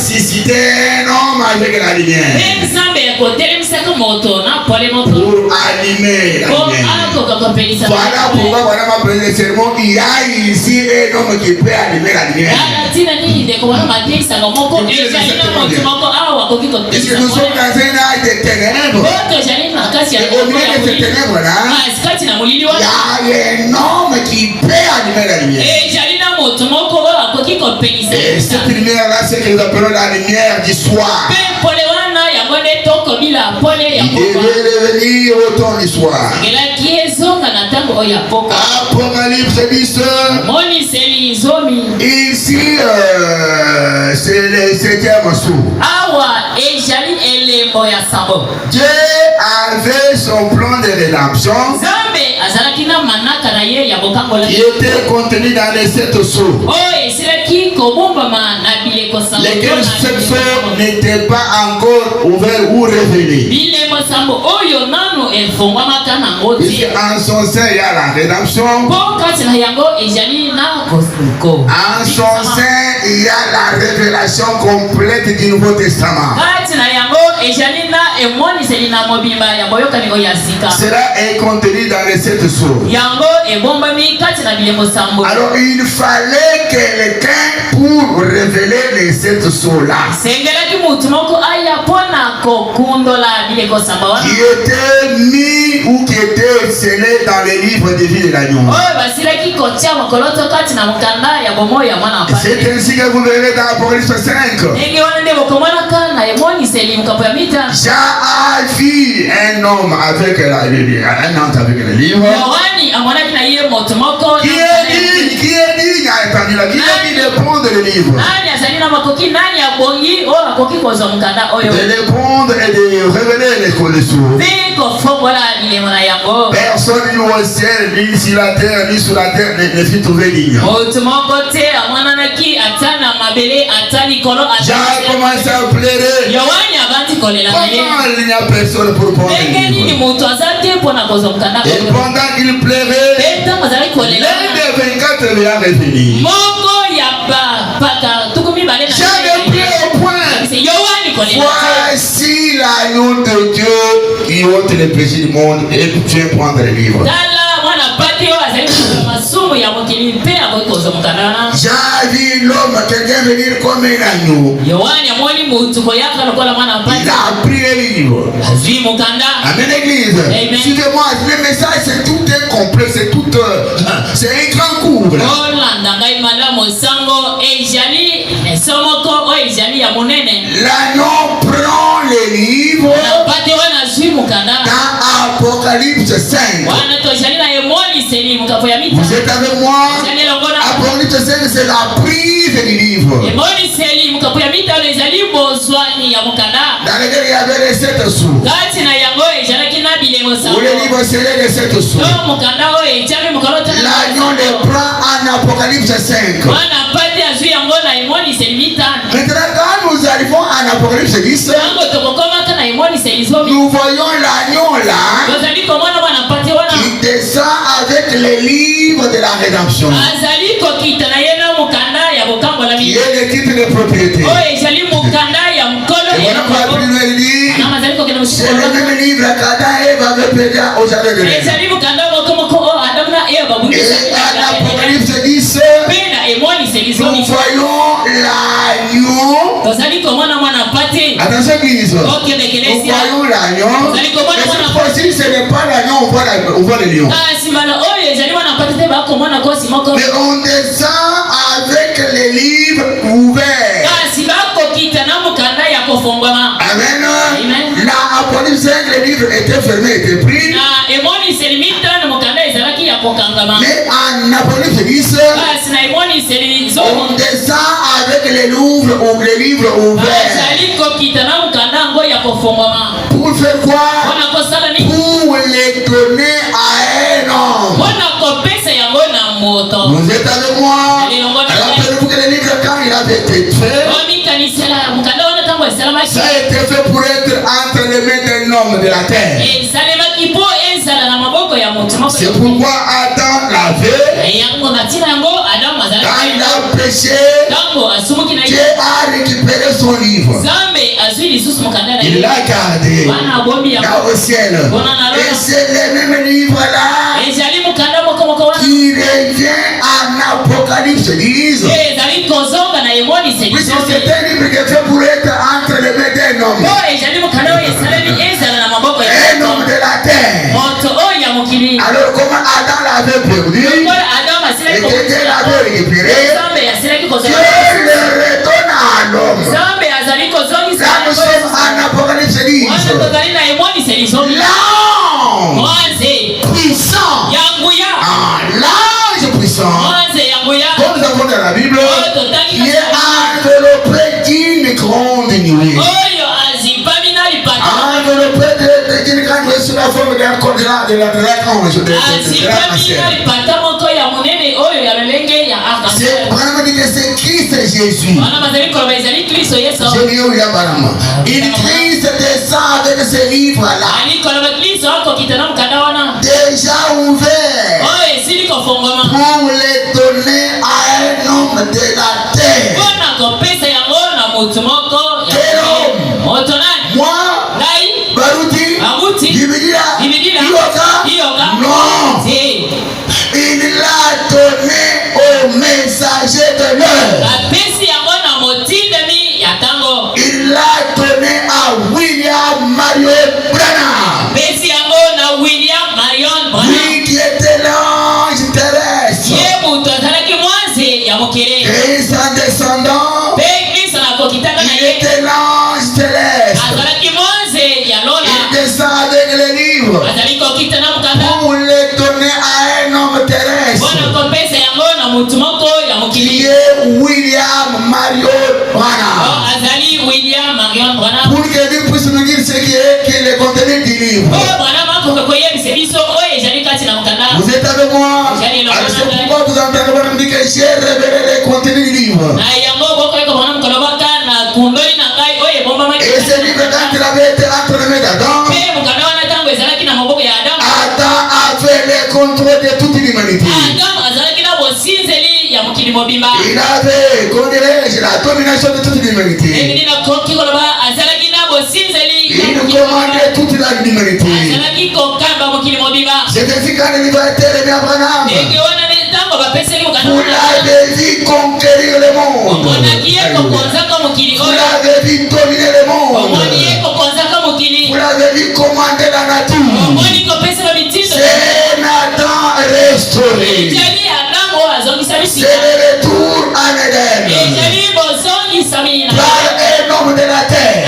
susciter un homme avec la lumière. Pour allumer la lumière. Voilà pourquoi voilà ma première sermon. Il y a ici un homme qui peut allumer la lumière. Est-ce que nous sommes dans un âge de ténèbres? Et au milieu de ces ténèbres-là, il y a un homme qui peut allumer la lumière. Et cette lumière-là, c'est que nous appelons la lumière du soir. Il devait revenir au temps du soir. Apocalypse 10. Ici, c'est le 7e jour. Dieu avait son plan de rédemption qui était contenu dans les 7 sceaux. Lesquels 7 sceaux n'étaient pas encore ouverts ou révélés. En son sein, il y a la rédemption. En son sein, il y a la révélation complète du Nouveau Testament. Cela est contenu dans les 7 sceaux. Alors il fallait quelqu'un pour révéler les 7 sceaux-là, qui était mis ou qui était scellé dans les livres de vie de l'agneau. C'est ainsi que vous verrez dans Apocalypse 5. Jean a vu un homme avec la lumière, un homme avec le livre. Qui est dit de prendre le livre, de le prendre et de révéler les connaissances. Personne ni au ciel, ni sur la terre, ni sous la terre ne fit trouver digne. Jean a commencé à pleurer. Comment il n'y a personne pour prendre le livre? Et pendant qu'il pleurait, l'un des 24 lui a révélé. J'avais pris au point. Voici l'agneau de Dieu qui ôte les péchés du monde et vient prendre le livre. J'ai vu l'homme, quelqu'un venir comme un agneau. Il a pris le livre. Amen, l'église. Suivez-moi, le message c'est tout incomplet, c'est tout, c'est un grand cours. L'agneau prend le livre dans Apocalypse 5. Vous êtes avec moi? Apocalypse 5, c'est la prise du livre. Dans lequel il y avait les 7 sous. Où le livre serait les 7 sous. L'agneau le prend en Apocalypse 5. Maintenant, quand nous arrivons en Apocalypse 10, nous voyons l'agneau là qui descend avec les livres de la rédemption, qui est le titre de propriété. Et voilà pourquoi la Bible dit, c'est le même livre qu'Adam et Ève avaient pédé au jardin de l'Éden. Et en Apocalypse 10, nous voyons l'agneau. Attention l'église. Nous voyons l'agneau. Mais cette fois-ci, ce n'est pas l'agneau, on voit le lion. Mais on descend avec les livres ouverts. Amen. Là, Apocalypse 5, les livres étaient fermés, étaient pris. Mais en Apocalypse 10, on descend avec les livres ouverts. Pour faire quoi? Pour les donner à un homme. Vous êtes avec moi? Rappelez-vous que le livre, quand il avait été fait, ça a été fait pour être entre les mains d'un homme de la terre. C'est pourquoi Adam l'avait. Quand il a péché, Dieu a récupéré son Il l'a gardé là au ciel. Et c'est les mêmes livres-là qui revient en Apocalypse 10. Oui, c'est un livre qui est fait pour être entre les mains d'un homme. Un homme de la terre. Alors comment Adam l'avait perdu et que Dieu l'avait récupéré, Dieu le redonne à l'homme. Là nous sommes en Apocalypse 10. L'ange puissant. L'ange puissant, comme nous avons dans la Bible, qui est enveloppé d'une grande nuée. Enveloppé d'une grande nuée sous la forme d'un corps de l'archange. C'est vraiment dit que c'est Christ Jésus. Il Christ descend avec ce livre-là. Déjà ouvert. Pour les donner à un homme de la terre. Quel homme? Moi, Baruti, Dividila, Ioka, non. Il l'a donné au messager de l'heure. Il l'a donné à William Marion Branham. Lui qui était l'ange terrestre. Et son descendant, il était l'ange terrestre. Il descend avec les livres pour les donner à un homme terrestre qui est William Marion Branham. Pour que Dieu puisse nous dire ce qui est le contenu du livre. Vous êtes avec moi? Alors c'est pourquoi vous entendez me dire que j'ai révélé le contenu du livre. Et ce livre, quand il avait été entre les mains d'Adam, Adam avait le contrôle de toute l'humanité. Il avait, comment dirais-je, la domination de toute l'humanité. Il commandait toute l'humanité. C'est ainsi quand le livre a été remis à Branham. Vous l'avez vu conquérir le monde. Vous l'avez vu dominer le monde. Vous l'avez vu commander la nature. C'est Nathan restauré. C'est le retour à l'Éden par un homme de la terre.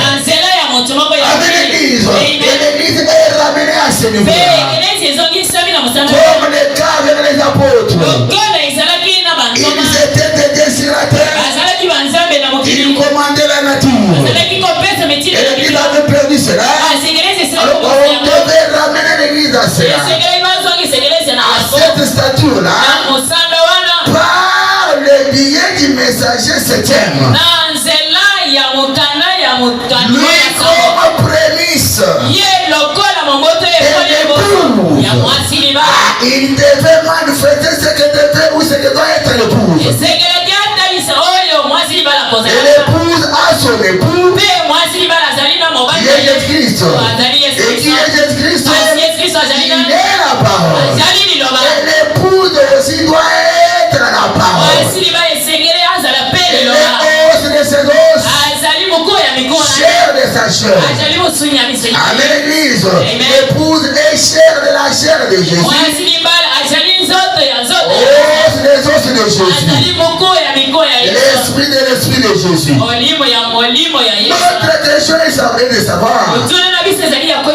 Avec l'église. Et l'église est ramenée à ce niveau. Comme le cas avec les apôtres. Ils étaient dédiés sur la terre. Ils commandaient la nature. Et l'église avait perdu cela. Alors on devait ramener l'église à cela. À cette stature-là, par le biais du messager septième. Lui comme prémisse. Il devait manifester ce que devait ou ce que doit être l'épouse. Et l'épouse a son époux qui est Jésus-Christ. Et qui est Jésus-Christ? Il est la parole. Et l'épouse aussi doit être la parole. Et les os de ses os, chair de sa chair. Amen, l'église. L'épouse est chair de la chair de Jésus. Os des os de Jésus. L'esprit de l'esprit de Jésus. Notre question est de savoir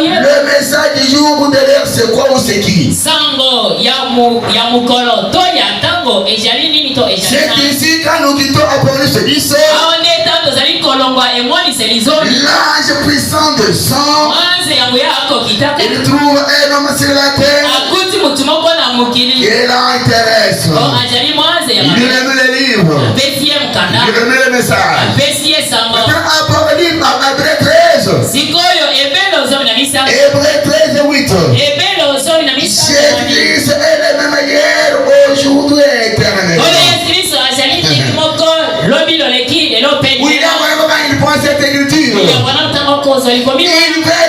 le message du jour ou de l'heure, c'est quoi ou c'est qui? C'est ici quand nous quittons Apocalypse 10. L'ange puissant descend. Il trouve un homme sur la terre. Et l'ange terrestre. Il lui remet le livre. Il lui remet le message. Maintenant, Apocalypse, Hébreux 13. Hébreux 13, 8. Jésus-Christ est le même hier, aujourd'hui et éternellement. Oui, là, quand il prend cette écriture,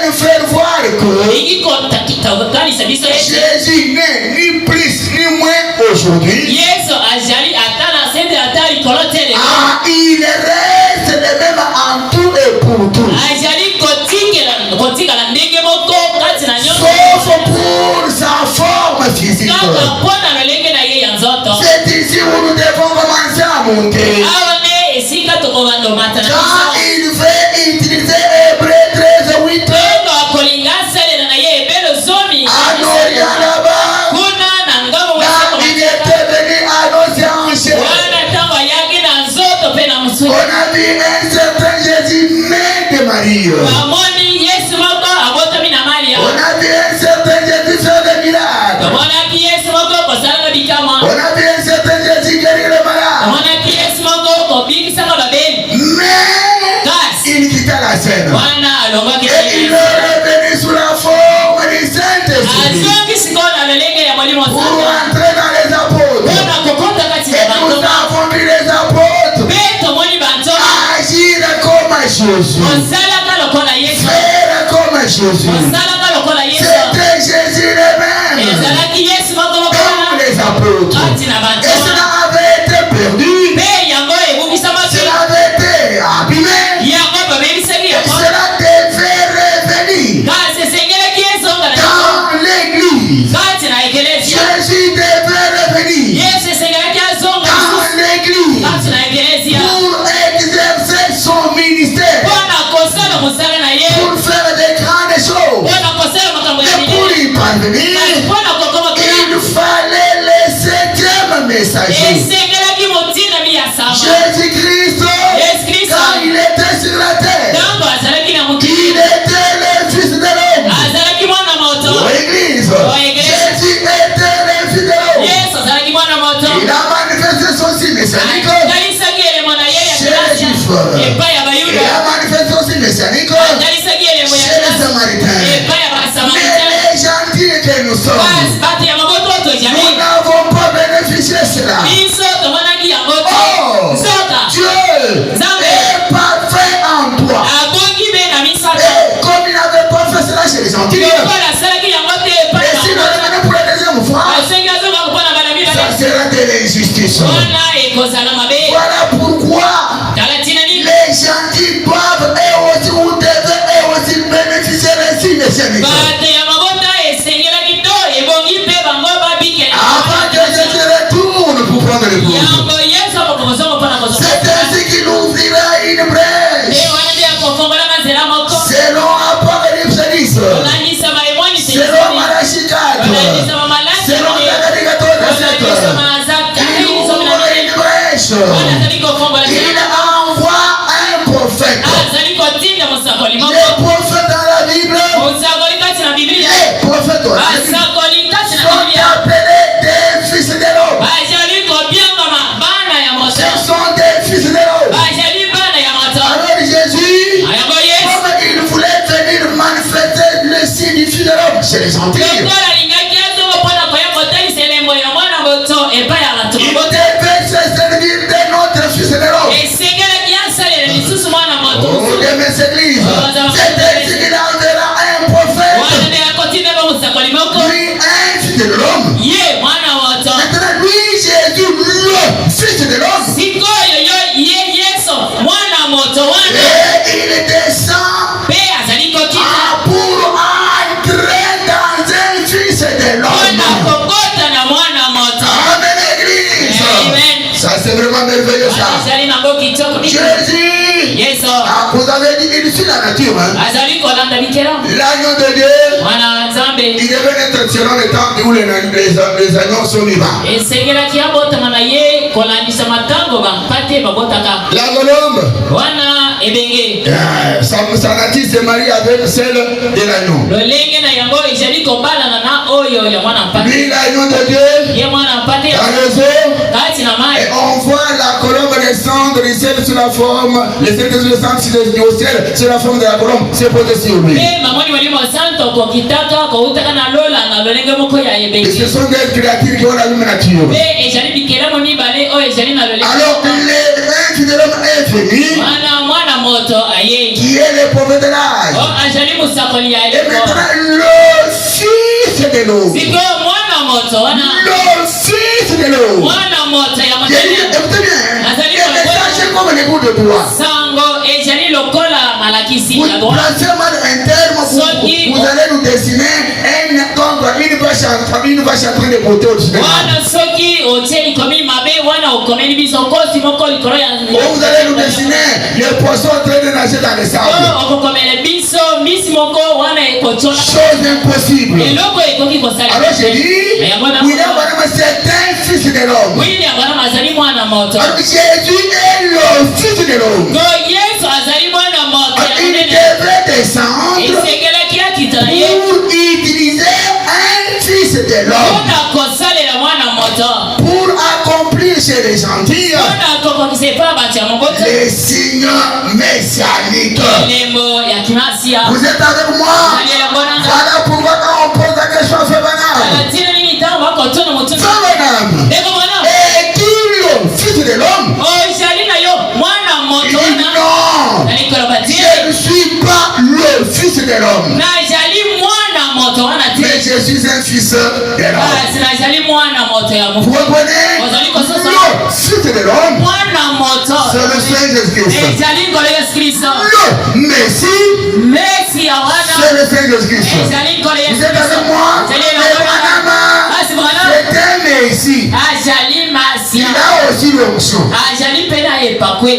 nous faire voir que Jésus n'est ni plus ni moins aujourd'hui. Il reste le même en tout et pour tout. Sauf pour sa forme physique. C'est ici où nous devons commencer à monter. Quand il veut utiliser Hébreu 13:8 à Noria là-bas, il était venu annoncer en chef. On a vu un certain Jésus né de Marie. On a vu un certain Jésus faire des miracles. On a vu un certain Jésus guérir le malade. Mais il quitta la scène. Et il est revenu sous la forme du Saint-Esprit pour entrer dans les apôtres. Et nous avons vu les apôtres agir comme Jésus, faire comme Jésus. C'était Jésus lui-même comme les apôtres. Et cela avait été perdu. Cela avait été abîmé. Et cela devait revenir dans l'église. Jésus devait revenir dans l'église pour exercer son ministère, pour faire des grandes choses. Et pour y parvenir, il fallait le 7e messager, Jésus-Christ. Quand il était sur la terre, il était le Fils de l'homme. Pour l'église, Jésus était le Fils de l'homme. Il a manifesté son signe messianique chez les Juifs. Il a manifesté son signe messianique chez les Samaritains. Mais les gentils que nous sommes, nous n'avons pas bénéficié de cela. Oh, Dieu est parfait en toi. Et comme il n'avait pas fait cela chez les gentils, et s'il le revenait pour la deuxième fois, ça sera de l'injustice. Voilà pourquoi les gentils doivent et aussi ou devaient et aussi bénéficier des signes messianiques. Avant que Jésus retourne pour prendre le pouvoir. C'est ainsi qu'il ouvrira une brèche. Selon Apocalypse 10, selon Malachie 4, selon Zacharie 14:7, il ouvre une brèche. Il envoie un prophète. Les prophètes dans la Bible, les prophètes dans la Bible sont appelés des fils de l'homme. Ce sont des fils de l'homme. Alors Jésus, comme il voulait venir manifester le signe du fils de l'homme chez les gentils, il devait se servir de notre fils de l'homme. Oh, de mes églises, c'est ainsi qu'il enverra un prophète, lui un fils de l'homme. Maintenant lui Jésus, le fils de l'homme, et il descend pour entrer dans un fils de l'homme. Amen, l'église. Ça c'est vraiment merveilleux ça. Jésus, vous avez dit il suit la nature. L'agneau de Dieu, il devait être selon le temps où les agneaux sont vivants. La colombe, sa nature se marie avec celle de l'agneau. Lui l'agneau de Dieu, dans les eaux, et on voit la colombe descendre du ciel sous la forme, les ciels descendent au ciel sous la forme de la colombe, c'est posé sur lui. Et ce sont des créatures qui ont la même nature. Alors, le fils de l'homme est venu qui est le prophète de l'âge. Et maintenant, le fils de l'eau. Le fils de l'eau. Écoutez bien, il est messager comme les bouts de bois. Vous placez mal un terme, vous allez nous dessiner une vache en train de monter au-dessus de vous allez nous dessiner les poissons en train de nager dans les sables. Chose impossible. Alors j'ai dit, William Branham c'est un fils de l'homme. Alors Jésus est le fils de l'homme. Il devrait descendre pour utiliser un fils de l'homme pour accomplir chez les gentils les signes messianiques. Vous êtes avec moi? Voilà pourquoi quand on pose la question à Fébanam, est-il le fils de l'homme? Il dit non, je ne suis pas le fils de l'homme, mais je suis un fils de l'homme. Vous comprenez? Le fils de l'homme, c'est le Seigneur Jésus-Christ. Le Messie, c'est le Seigneur Jésus-Christ. Vous êtes avec moi? C'est un Messie. Il a aussi l'onction,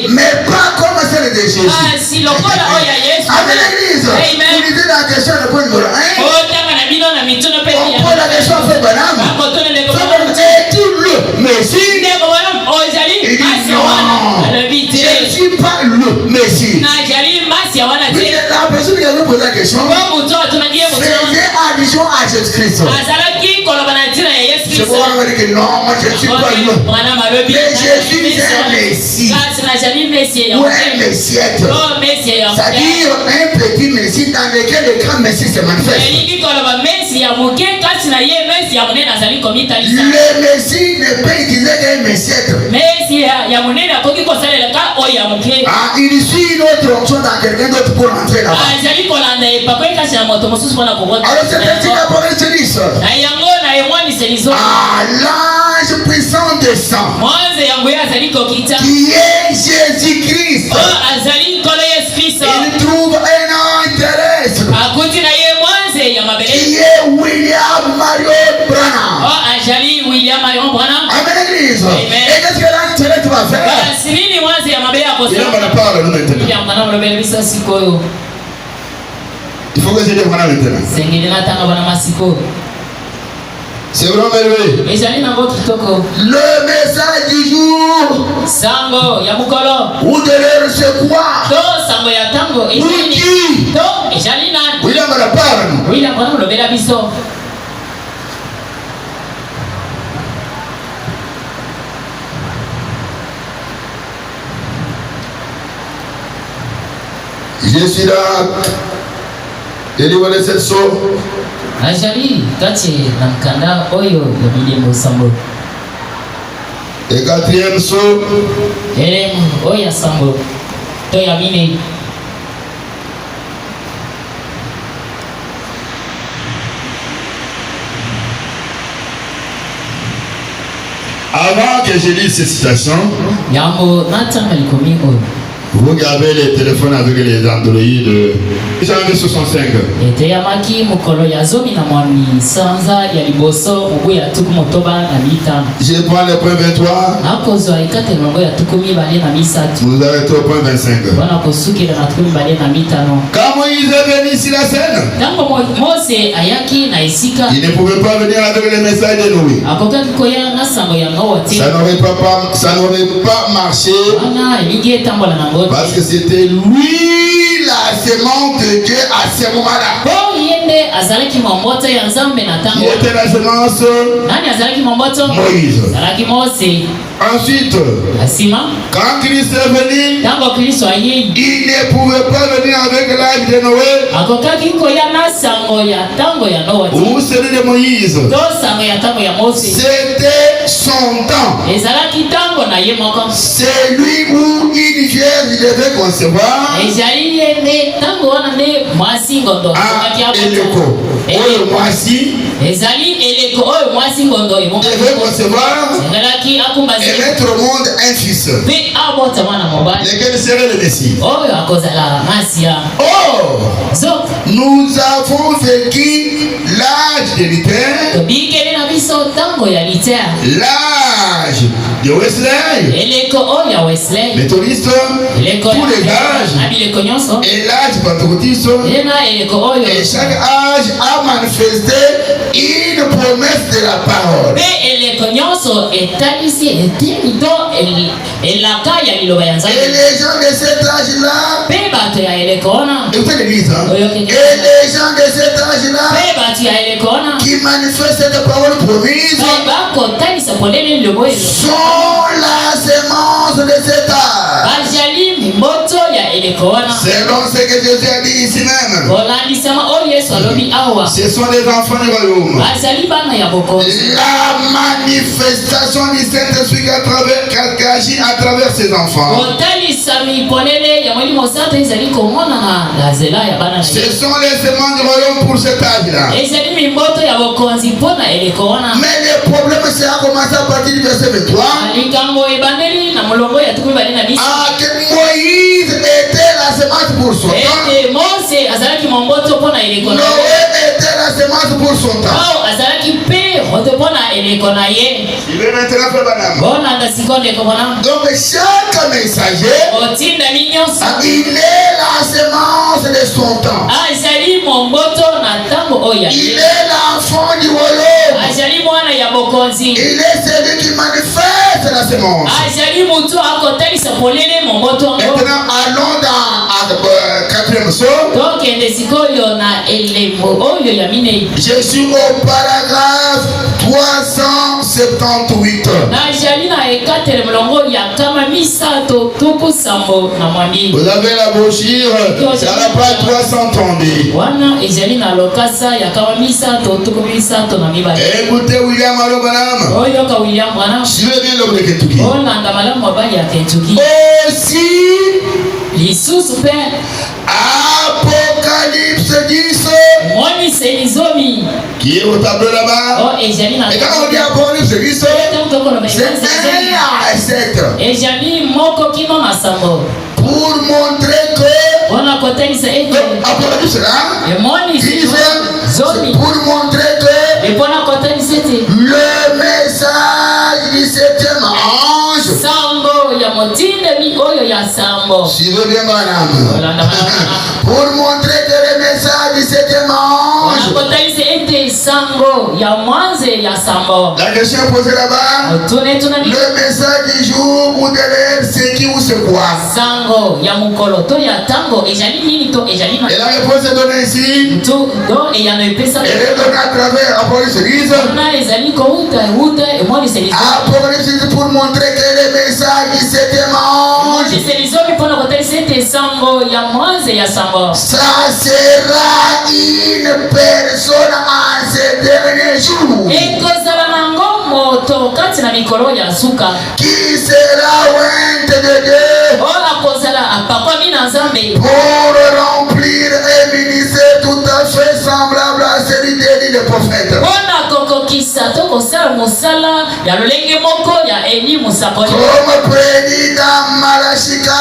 mais pas comme celle de Jésus. Avec l'église, vous lisez la question de point numéro 1. On pose la question à Fébanam. Es-tu le Messie? Il dit non, je ne suis pas le Messie. La personne qui a posé la question faisait allusion à Jésus-Christ. C'est pourquoi on va dire que non, moi je ne suis pas le, mais je suis un Messie ou un Messiette, c'est-à-dire un petit Messie dans lequel le grand Messie se manifeste. Le Messie ne peut utiliser qu'un Messiette. Il suit une autre option dans quelqu'un d'autre pour entrer là-bas. Alors c'est ainsi qu'apparaît Jésus. L'ange puissant descend, qui est Jésus-Christ. Il trouve un ange terrestre qui est William Marion Branham. Amen l'église. Et qu'est-ce que l'ange terrestre va faire? Il faut que je dise maintenant. C'est vraiment élevé. Le message du jour ou de l'heure c'est quoi? Pour qui? William Branham. Je suis là. Délivrer cette sauce. Et quatrième saut. Avant que je lise cette citation, vous gardez les téléphones avec les Android de janvier 65. Je prends le point 23. Vous arrêtez au point 25. Quand Moïse est venu ici la scène, il ne pouvait pas venir avec le message de Noé. Ça n'aurait pas marché. Parce que c'était lui la semence de Dieu à ce moment-là. Il était la semence Moïse. Ensuite, quand Christ est venu, il ne pouvait pas venir avec l'âge de Noé ou celui de Moïse. C'était son temps. C'est lui où une vierge devait concevoir. Devait concevoir et mettre au monde un fils. Lequel serait le Messie? Nous avons vécu l'âge de Luther, l'âge de Wesley, méthodiste, tous les âges, et l'âge pentecôtiste. Et chaque âge a manifesté une promesse de la parole. Et les gens de cet âge-là, écoutez l'église, et les gens de cet âge-là qui manifestent cette parole promise sont la sémence de cet âge. Selon ce que Jésus a dit ici même, ce sont les enfants du royaume. La manifestation du Saint-Esprit qui agit à travers ses enfants. Ce sont les semences du royaume pour cet âge-là. Mais le problème, c'est à commencer à partir du verset 23. Que Moïse était la semence pour son temps. Noé était la semence pour son temps. Il est maintenant fait Banam. Donc chaque messager, il est la semence de son temps. Il est l'enfant du royaume. Il est celui qui manifeste la semence. Maintenant, allons dans le 4e psaume. Je suis au paragraphe 378. Vous avez la brochure, c'est à la page 332. Écoutez William Branham. Suivez bien l'homme de Kentucky. Aussi, Apocalypse 10, qui est au tableau là-bas. Et quand on dit Apocalypse 10, c'est 1 à 7. Pour montrer que Apocalypse là, 10, pour montrer que le message du 7e ange, suivez bien madame, pour montrer que le message du 7e ange, la question posée là-bas, le message du jour ou de l'heure, c'est qui ou c'est quoi? Et la réponse est donnée ici. Elle est donnée à travers Apocalypse 10. Apocalypse 10 pour montrer que le message du 7e ange, ça sera une personne en ces derniers jours qui sera ointe de Dieu pour remplir un ministère tout à fait semblable à celui des prophètes. Comme prédit dans Malachie 4,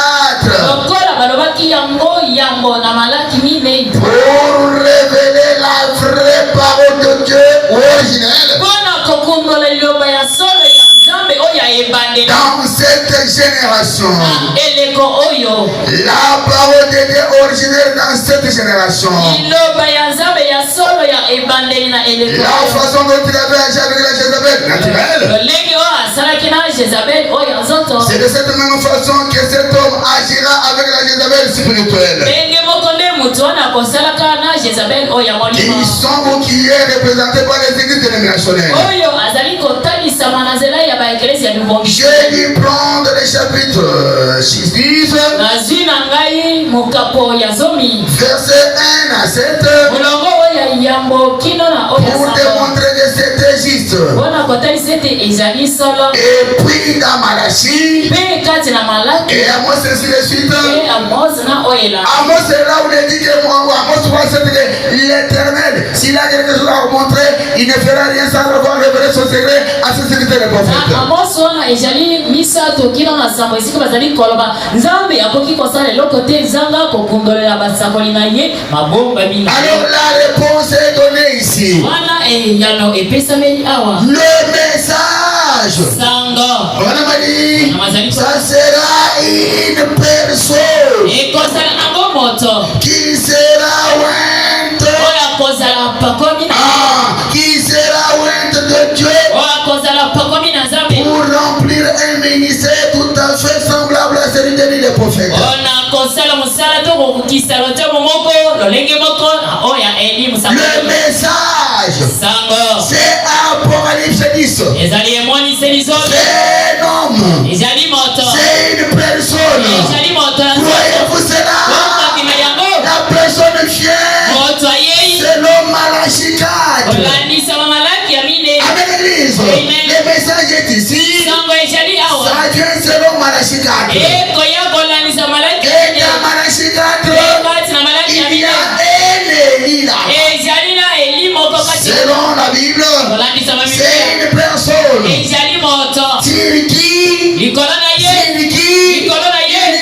pour révéler la vraie parole de Dieu originelle dans cette génération. La parole de Dieu originelle dans cette génération. La façon dont il avait agi avec la Jézabel naturelle, c'est de cette même façon que cet homme agira avec la Jézabel spirituelle. Ils sont qui est représenté par les églises dénominationnelles. Je vais prendre le chapitre 6, verset 1 à 7. pour démontrer que c'était juste. Et puis dans Malachie, et Amos ainsi de suite. Amos est là où il dit que Amos voit que l'Éternel, s'il a quelque chose à vous montrer, il ne fera rien sans avoir révélé son secret à ses serviteurs les prophètes. Alors la réponse est donnée ici. Le message, ça sera une personne qui sera ointe. Qui sera ointe de Dieu pour remplir un ministère tout à fait semblable à celui des prophètes. Le message, c'est Apocalypse 10. C'est un homme, c'est une personne. Croyez-vous cela? La personne fière, c'est l'homme Malachie 4. Avec l'église, le message est ici. Ça vient selon Malachie 4. Et dans Malachie 4, il y a Élie là. Selon la Bible, c'est une personne sur qui il y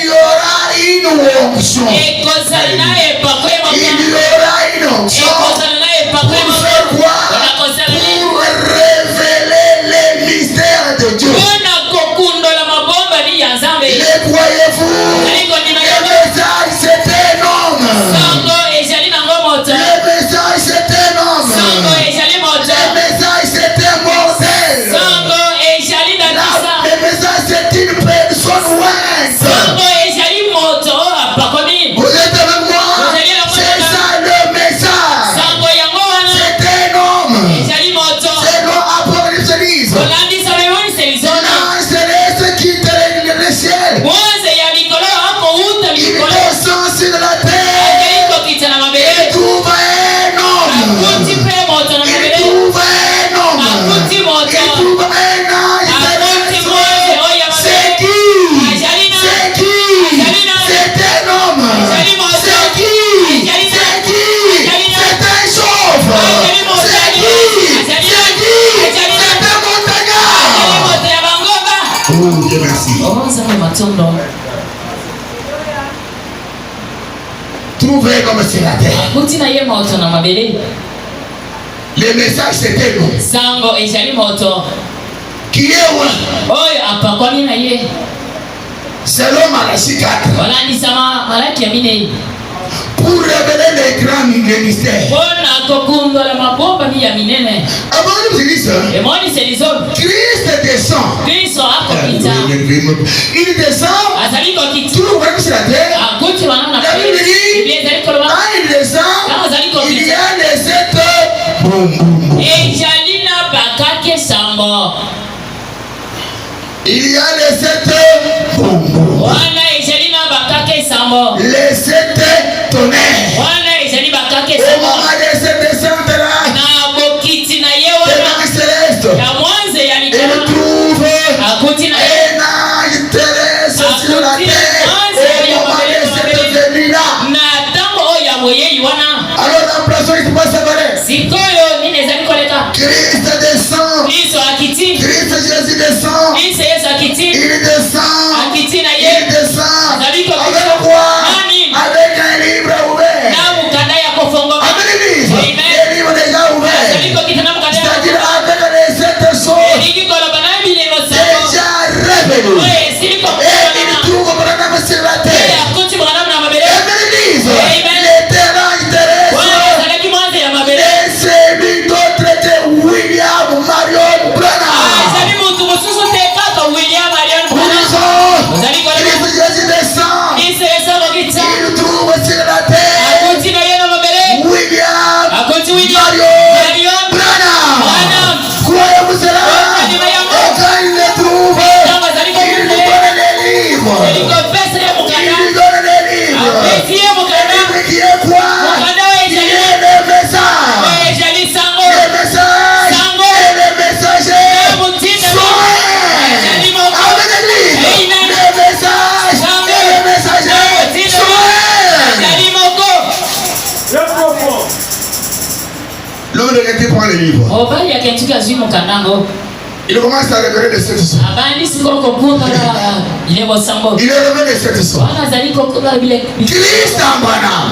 aura une onction. Il y aura une onction. Pour faire quoi? Pour révéler les mystères de Dieu. Les croyez-vous? Le message c'est un homme. Le message c'est un homme. Le message c'est un mortel. Le message c'est une personne ointe. Vous êtes avec moi? C'est ça le message. C'est un homme. C'est l'Apocalypse 10. Non, c'est ce qui te règne le ciel. Il descend sur la terre. Il trouve un homme. Il trouve un homme. Il trouve un ange. C'est qui? C'est qui? C'est un homme. C'est qui? C'est qui? C'est un chauve. C'est qui? C'est qui? C'est un montagnard. Oh Dieu merci. Trouvez comme c'est la terre. Le message c'était nous. Qui est où? Selon Malachie 4. Pour révéler les grands mystères. Christ descend. Il descend. Tout le monde sur la terre. La Bible dit, quand il descend, il y a les 7 boum. Il y a les 7 boum. Les 7 tonnerres. Au moment de cette descente là, des langues célestes, il trouve un ange terrestre sur la terre. Au moment de cette venue là, alors l'emplacement qui se passe à Christ descend. Christ Jésus descend. Il descend. Il descend. Avec quoi? Avec un livre ouvert. Avec l'église. Les livres déjà ouverts. C'est-à-dire avec les 7 choses déjà révélées. Et il trouve Branham sur la terre. Avec l'église. L'éternel terrestre. Et celui d'autre était William Marion Branham. de rester prendre le livre. Il commence à révéler de cette histoire. Il est révélé de cette histoire. Christ en Branham.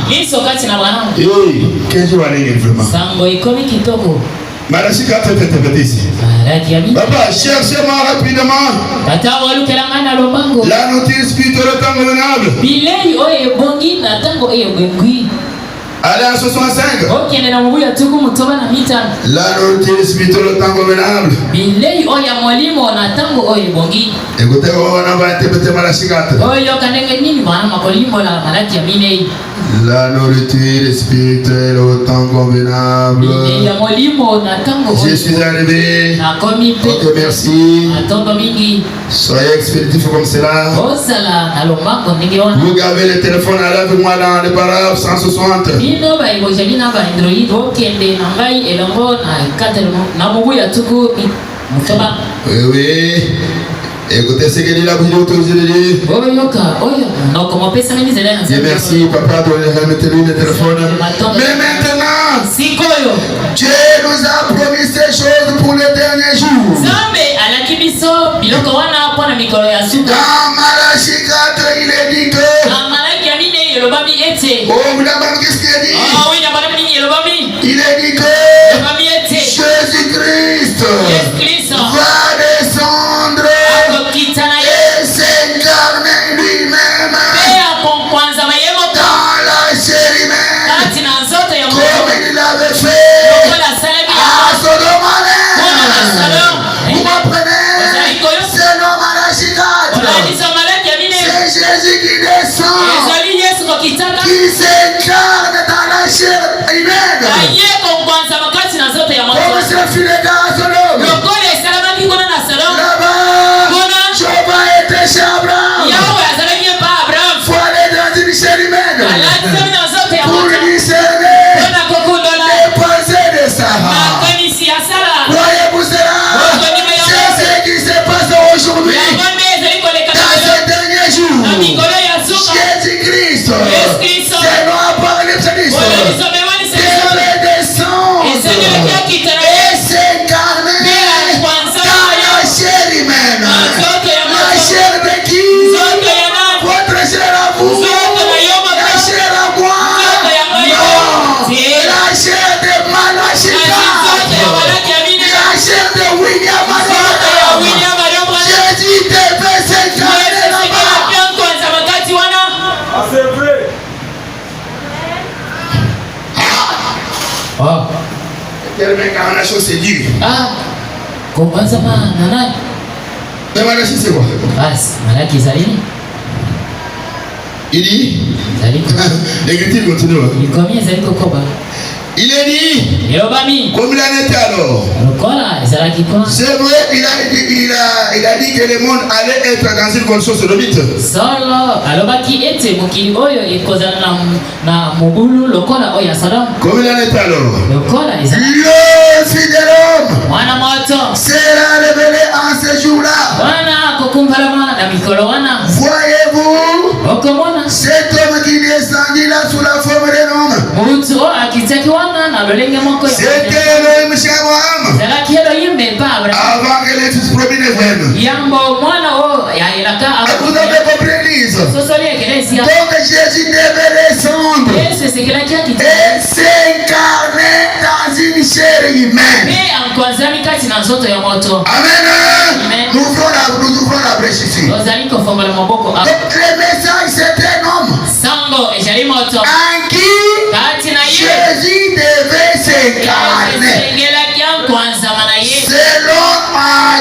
Qu'est-ce que tu vas dire vraiment? Malachi 4 est interprété ici. Papa, cherchez-moi rapidement la notice spirituelle temps convenable. Allez à 65. La notice spirituelle temps convenable. Écoutez, on va interpréter Malachi 4. La nourriture spirituelle au temps convenable. Je suis arrivé. Ok, merci. Soyez expéditifs comme cela. Vous gardez le téléphone à avec moi dans le paragraphe 160. Oui. Écoutez ce que dit la Bible autorisée de dire. Dieu merci, papa, de remettre lui le téléphone. Mais maintenant, Dieu nous a promis ces choses pour les derniers jours. Dans Malachi 4, il est dit que. Oh, vous l'avez qu'est-ce qu'il a dit? Il est dit que Jésus-Christ va descendre et s'incarner lui-même dans la chair humaine, comme il l'avait fait à Sodome. Vous comprenez? C'est le Malachi 4. C'est Jésus qui descend, qui s'incarne dans la chair humaine, comme ce fut le cas à Sodome. Là-bas, Jéhovah était chez Abraham. Il faut aller dans une chair humaine pour discerner les pensées de Sarah. Croyez-vous cela? C'est ce qui se passe aujourd'hui dans ces derniers jours. Jésus-Christ, c'est nous Apocalypse 10, devait descendre et s'incarner dans la chair humaine. La chair de qui? Votre chair à vous? La chair à moi? Non. La chair de Malachi 4. La chair de William Branham. Jésus devait s'incarner là-bas. Ah, c'est vrai. Quelle incarnation c'est dur. Mais Malachi c'est quoi? Il dit, l'écriture continue. Il est dit, comme il en était alors. C'est vrai, il a dit que le monde allait être dans une condition sodomite. Comme il en était alors. Le Fils de l'homme sera révélé en ce jour-là. Voyez-vous cet homme qui descendit là sous la forme d'un homme? C'était Elohim chez Abraham avant que les fils promis ne viennent. Vous avez compris l'Église? Donc Jésus devait descendre et s'incarner dans une chair humaine. Amen. Nous ouvrons la brèche ici. Donc le message c'est un homme en qui Jésus devait s'incarner. Selon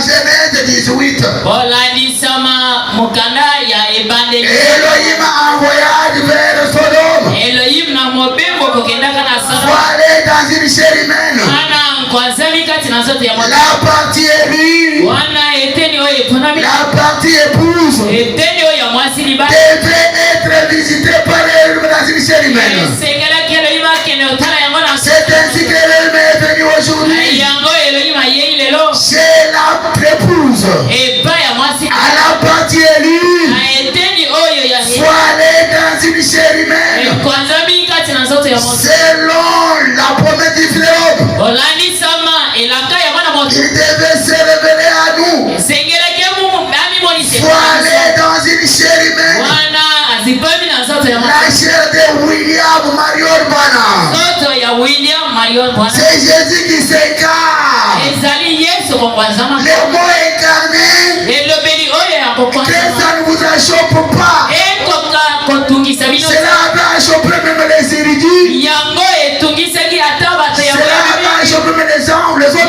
Genèse 18, Elohim envoya vers Sodome pour aller dans une chair humaine. La partie élue, la partie épouse devait être visitée par Elohim dans une chair humaine. C'est ainsi que l'Elohim est venu aujourd'hui chez l'épouse, à la partie élue, faut aller dans une chair humaine selon la promesse du Fils de l'homme. La chair de William Marion Bana. C'est Jésus qui s'incarne. Le mot incarné. Que ça ne vous achoppe pas. Cela va chopper même les érudits. Cela va chopper même les hommes, les autres hommes.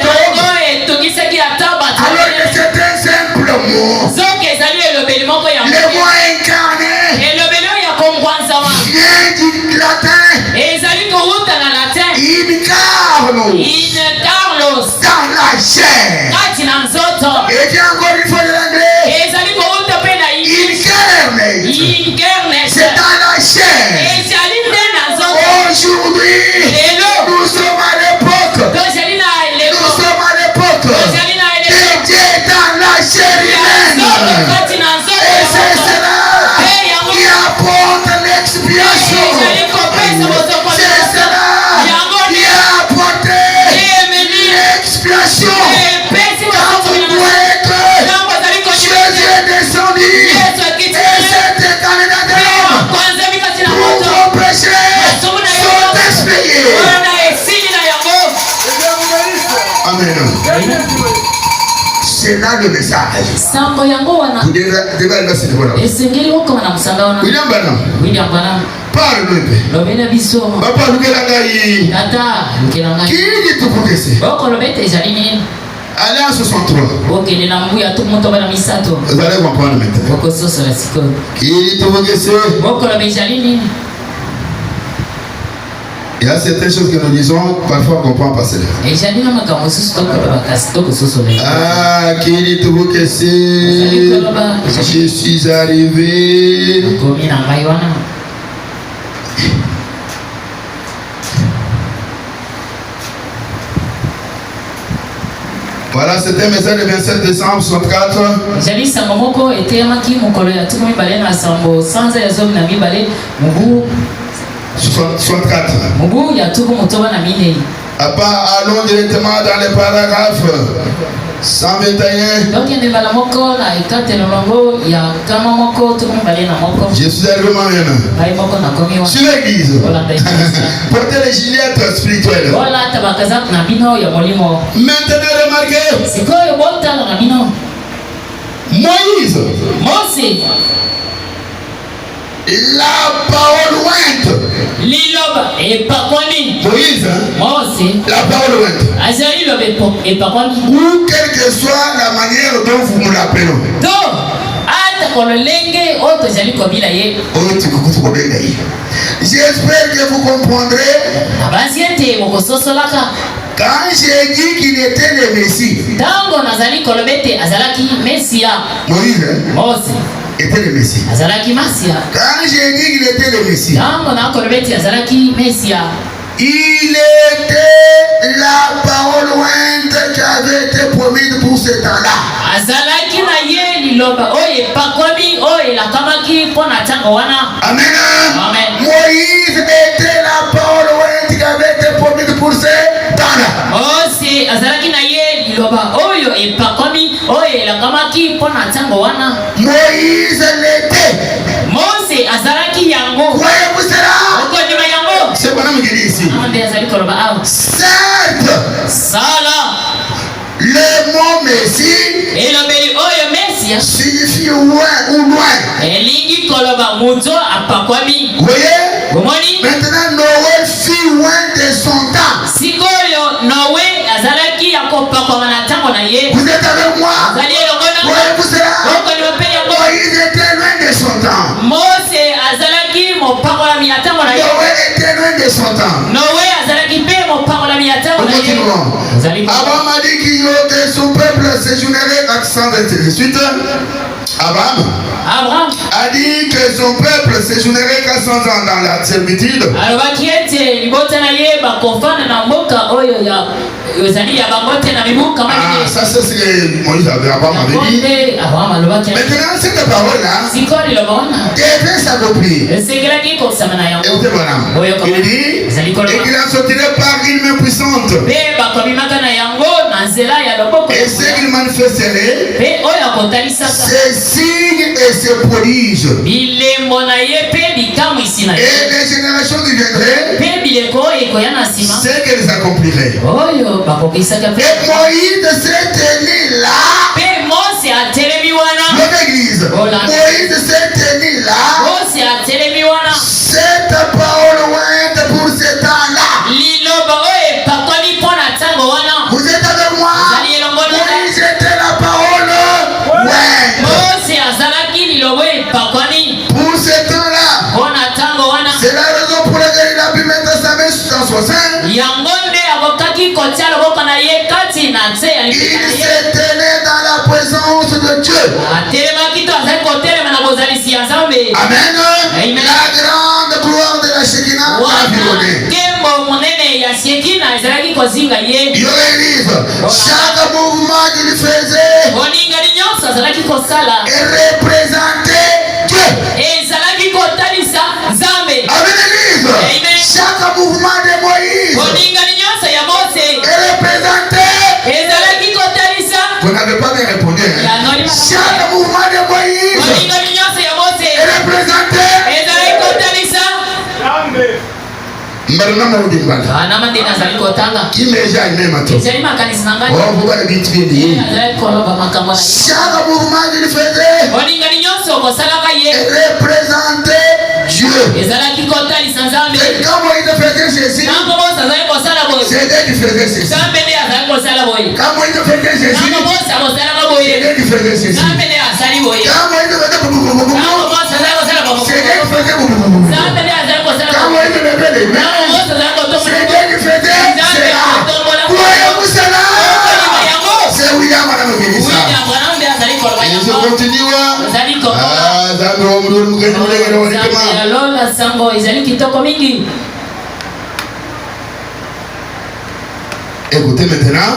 Alors que c'est un simple mot. Le mot incarné vient du latin. Incarnos. Dans la chair. Et bien encore une fois de l'anglais. Incarnate. C'est dans la chair. Aujourd'hui, nous sommes à l'époque. Nous sommes à l'époque. Que Dieu est dans la chair humaine. Et c'est cela qui apporte l'expiation. C'est cela qui a apporté l'expiation. Quand vous voyez que Jésus est descendu et s'est incarné dans des hommes, tous vos péchés sont expiés. Amen. C'est là le message. Vous devez aller ce niveau-là. William Branham. Parle-nous. Papa, nous allons qui dit tout pour que allez en 63. Vous allez comprendre maintenant. Qui dit tout pour que il y a certaines choses que nous disons, parfois on ne comprend pas cela. Ah, qui dit tout que c'est? Je suis arrivé. Voilà, c'était un message du 27 décembre 64. 64. Allons directement dans les paragraphes 121. Je suis arrivé moi-même sur l'église. Portez les gilets spirituels. Maintenant remarquez. Moïse. La parole ointe. Moïse. La parole ointe. Ou quelle que soit la manière dont vous me l'appelez. J'espère que vous comprendrez. Quand j'ai dit qu'il était le Messie, Moïse était le Messie. Quand j'ai dit qu'il était le Messie, il était la parole ointe qui avait été promise pour ce temps-là. Amen. Moïse était la parole ointe qui avait été promise pour ce temps-là. Moïse l'était. Voyez-vous cela? C'est quoi nous dit ici? Certes, le mot Messie signifie loin ou loin. Vous voyez? Maintenant, Noé fut loin de son temps. Vous êtes avec moi? Voyez-vous cela? Moïse était loin de son temps. Noé était loin de son temps. Abraham a dit que son peuple séjournerait 428. Abraham a dit que son peuple séjournerait 400 ans dans la servitude. Ça c'est ce que Moïse avait, Abraham avait dit. Maintenant cette parole-là devait s'accomplir. Écoutez voilà. Il dit, et qu'il en sortirait par une main puissante. Et ce qu'il fait serrer ces signes et ces prodiges. Et les générations qui viendraient, c'est qu'elles accompliraient. Et Moïse s'est tenu là. L'église. Moïse s'est tenu là. Cette parole ointe pour ce temps-là. Vous êtes avec moi? Moïse était la parole ointe. Pour ce temps-là. C'est la raison pour laquelle il a pu mettre sa main dans son sein. Il se tenait dans la présence de Dieu. Amen. La grande gloire de la Shekinah environnée. Chaque mouvement qu'il faisait représentait Dieu. Amen, l'église. Chaque mouvement de Moïse représentait. Vous n'avez pas bien répondu. Chaque mouvement de Moïse représentait. Qui m'est même à toi? Oh, vous allez vite venir. Chaque mouvement qu'il faisait représentait Dieu. Et quand Moïse faisait ceci, c'est Dieu qui faisait ceci. Quand Moïse faisait ceci, c'est Dieu qui faisait ceci. Quand Moïse faisait quand Moïse levait les mains, c'est Dieu qui faisait cela. Croyez-vous cela? C'est William Madame Ministre. Je continue. Écoutez maintenant.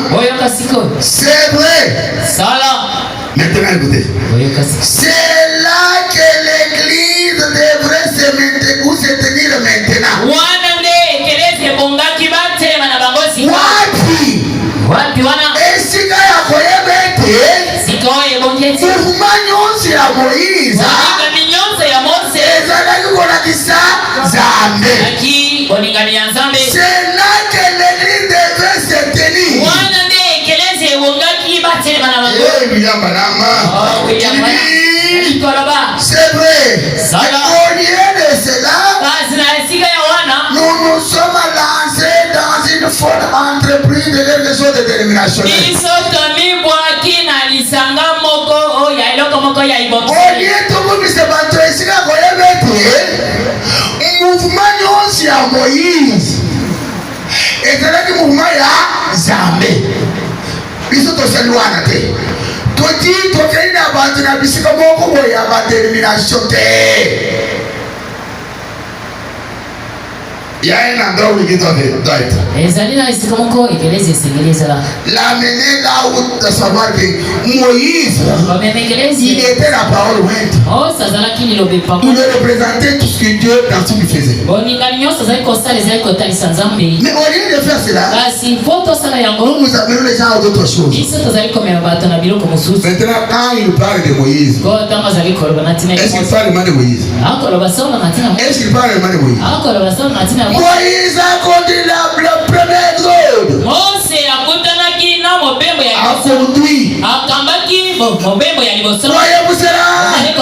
C'est vrai. Maintenant écoutez. C'est là que l'église devrait se tenir maintenant. C'est là que l'église devrait se tenir. C'est vrai. Au lieu de cela, nous nous sommes lancés dans une folle entreprise de quelque chose de déterminationnel. Au lieu de tout se battre ici, mouvement aussi à Moïse. Et c'est là que le mouvement est à Zambé. Ils sont tous éloignés. Tout dit, tout est là, c'est comme il y a la détermination. Il y a un endroit où il doit être. L'amener là où de savoir que Moïse, il était la parole ointe. Il représentait tout ce que Dieu dans tout lui faisait. Mais au lieu de faire cela, nous avons les gens à d'autres choses. Maintenant, quand il parle de Moïse, est-ce qu'il parle vraiment de Moïse? Est-ce qu'il parle vraiment de Moïse? Moïse a conduit le premier exode. A conduit. Voyez-vous cela? Le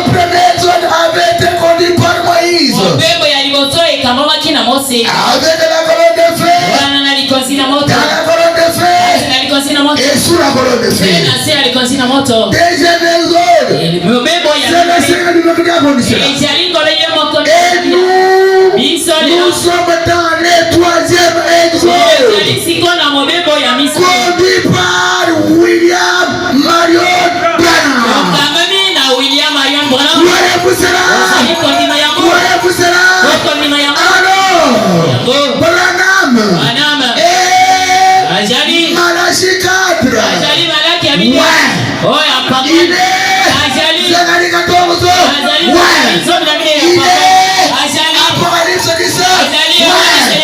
premier exode avait été conduit par Moïse. Avec la colonne de feu. Dans la colonne de feu. Et sous la colonne de feu. Deuxième exode. C'est le Seigneur du monde qui a conduit cela. Et nous sommes dans le troisième exode. Conduit par William Marion Branham. Voyez-vous cela? Voyez-vous cela? Alors, Branham et Malachi 4. Ouais. Il est Zacharie 14. Ouais. Il est Apocalypse 17. Ouais.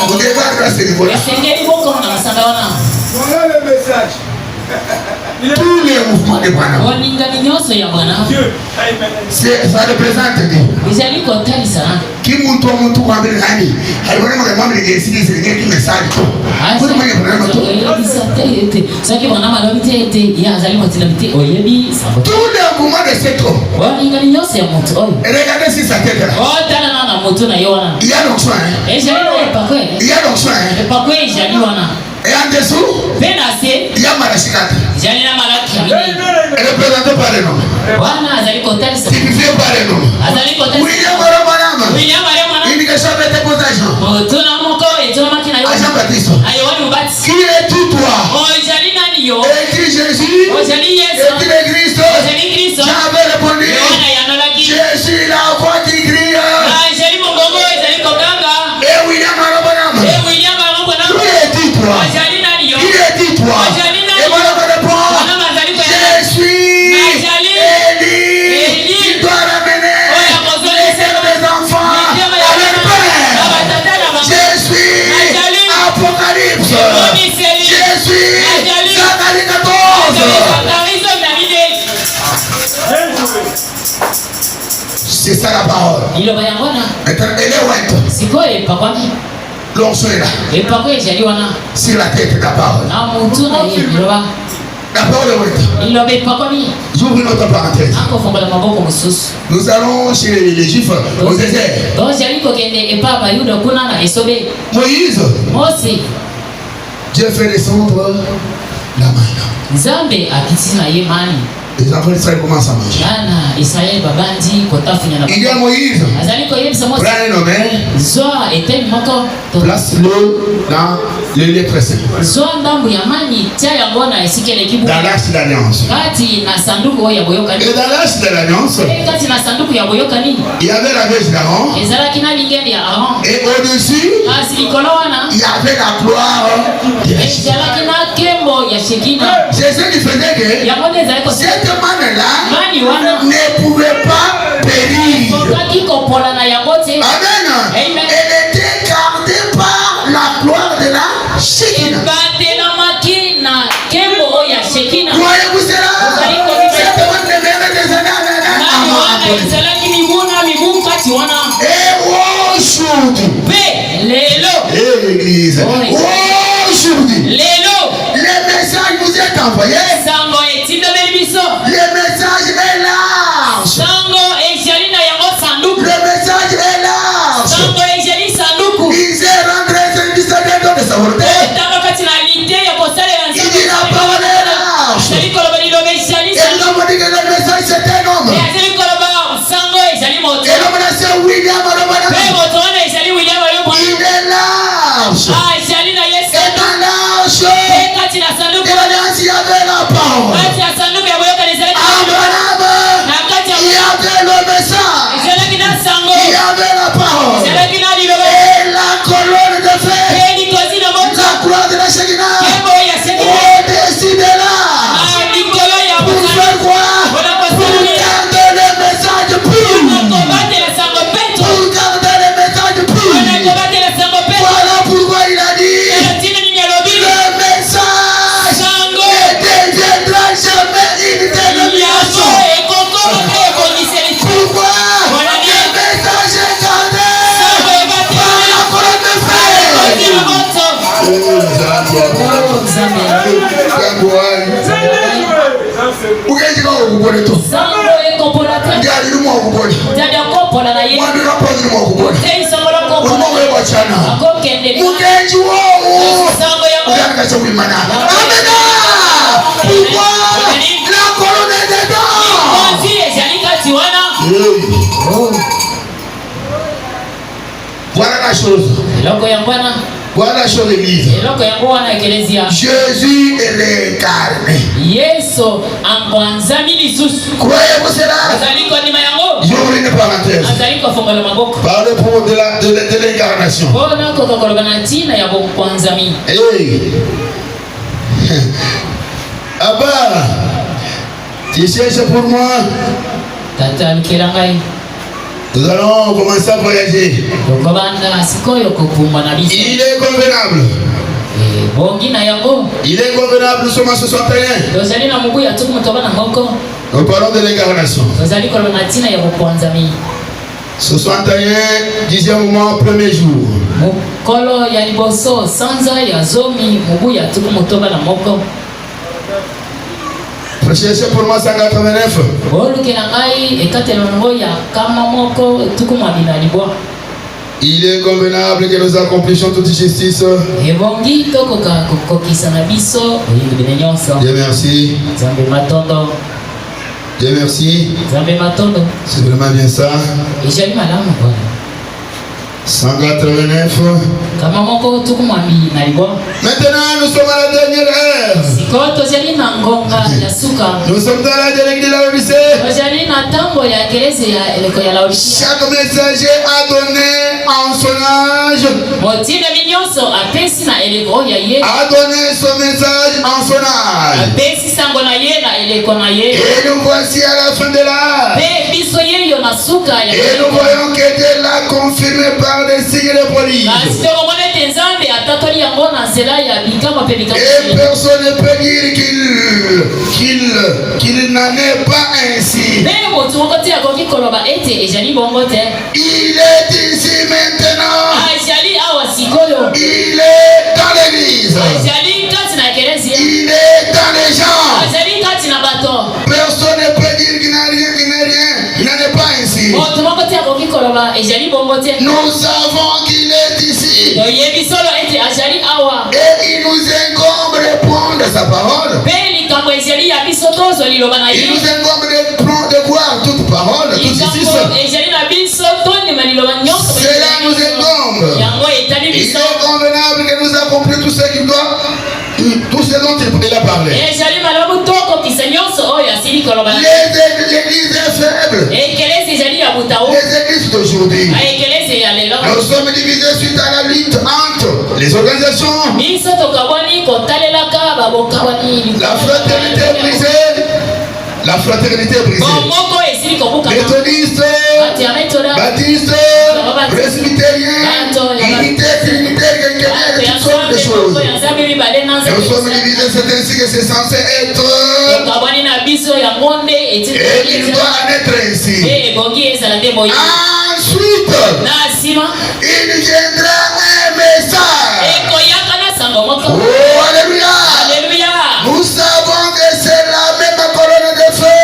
Vous devez à ce niveau-là. Voilà le message. Tous les mouvements de Branham. Ça représente qui monte en Belgique. Alors, on va me dire si c'est un message. Tous les mouvements de cet homme. Regardez si sa tête là. Il y a donc soin. Il y a donc soin. Et en dessous, il y a Malachikata. Représenté par les noms. Typifié par les noms. William Aromanam. Il dit que ça va être pour agent. Agent Baptiste. Qui es-tu toi? Écrit Jésus. Écrit le Christ. J'avais répondu. Je suis la voix qui crie. Et William Aromanam. Qui es-tu toi? Qui es-tu toi? Et moi je réponds, je suis Élie qui doit ramener les enfants à leur père. Je suis Apocalypse. Je suis Zacharie 14. C'est ça la parole. Elle est ouette. L'onction est là. Sur la tête de la parole. La parole est ouette. J'ouvre une autre parenthèse. Nous allons chez les Juifs au désert. Moïse. Dieu fait descendre la manne. Les enfants d'Israël commencent à manger. Il y a Moïse. Prends un homme. Place-le dans les lettres saintes. Dans l'arche d'alliance. Et dans l'arche d'alliance, il y avait la veste d'Aaron. Et au-dessus, il y avait la gloire de la Shekinah. C'est ce qui faisait que cette manne-là ne pouvait pas périr. Amen. Elle était gardée par la gloire de la Shekinah. Croyez-vous cela? Cette manne devait des années. Et aujourd'hui, l'église, aujourd'hui, le message vous est envoyé. Le message est large. Le message est large. Il s'est rendu de sa volonté. Il dit la parole est large. Et nous avons dit que le message c'est un homme. Et l'homme là c'est William Aromanam. Il est large. Et dans large, il y avait la parole. Il y avait le message. Il y avait la parole. Et la colonne de feu. La gloire de la Shekinah. Au-dessus de là. Pour faire quoi? Pour garder le message pur. Pour garder le message pur. Voilà pourquoi il a dit le message ne deviendra jamais une dénomination. Pourquoi? Le message est gardé par la colonne de feu. Voilà la chose. Voilà la chose l'église. Jésus est l'incarné. Croyez-vous cela? J'ouvre une parenthèse. Parlez pour de l'incarnation. Hey. Abba, tu cherches pour moi? Nous allons commencer à voyager. Il est convenable. Il est convenable, nous sommes à 61. Nous parlons de l'incarnation. 61, 10e mois, premier jour. Cherchez pour moi 189. Il est convenable que nous accomplissions toute justice. Dieu merci. Dieu merci. C'est vraiment bien ça. 189. Maintenant nous sommes à la dernière heure. Nous sommes dans la dernière de la Odyssée. Chaque messager a donné en son âge. A donné son message en son âge. Et nous voici à la fin de l'âge. Et nous voyons que Dieu l'a confirmé par des signes de prodiges. Et personne ne peut dire qu'il n'en est pas ainsi. Il est ici maintenant. Il est dans l'église. Il est dans les gens. Personne ne peut dire qu'il n'a rien, il n'en est pas ainsi. Nous savons qu'il est ici. Et il nous incombe de prendre sa parole. Il nous incombe de voir toute parole, toute justice. Cela nous incombe. Il est convenable que nous accomplissions tout ce qu'il doit, tout ce dont il a parlé. L'église est faible. Les églises d'aujourd'hui. Nous sommes divisés suite à la lutte entre les organisations. La fraternité est brisée. La fraternité est brisée. Méthodiste, baptiste, presbytérien, unité, toutes sortes de choses. Nous sommes divisés, c'est ainsi que c'est censé être. Et il doit en être ainsi. Ensuite, il viendra un message. Oh, alléluia. Nous savons que c'est la même colonne de feu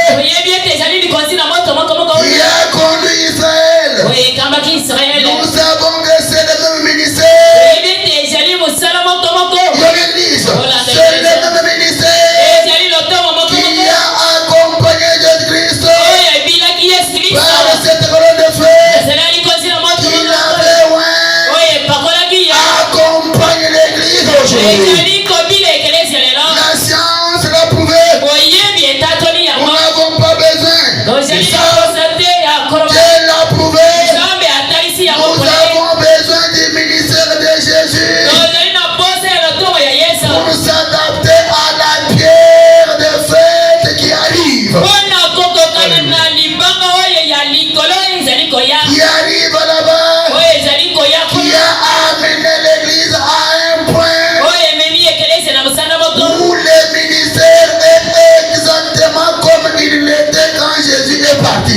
qui a conduit Israël. Nous savons que c'est le même ministère. L'église, c'est le même ministère qui a accompagné Jésus-Christ par cette colonne de feu. Il avait accompagné l'église aujourd'hui. La science l'a prouvé. Nous n'avons pas besoin. Dieu l'a prouvé. Nous avons besoin du ministère de Jésus pour s'adapter à la pierre de fête qui arrive. Qui arrive là-bas. Qui a amené l'église à un point où le ministère est exactement comme il l'était quand Jésus est parti.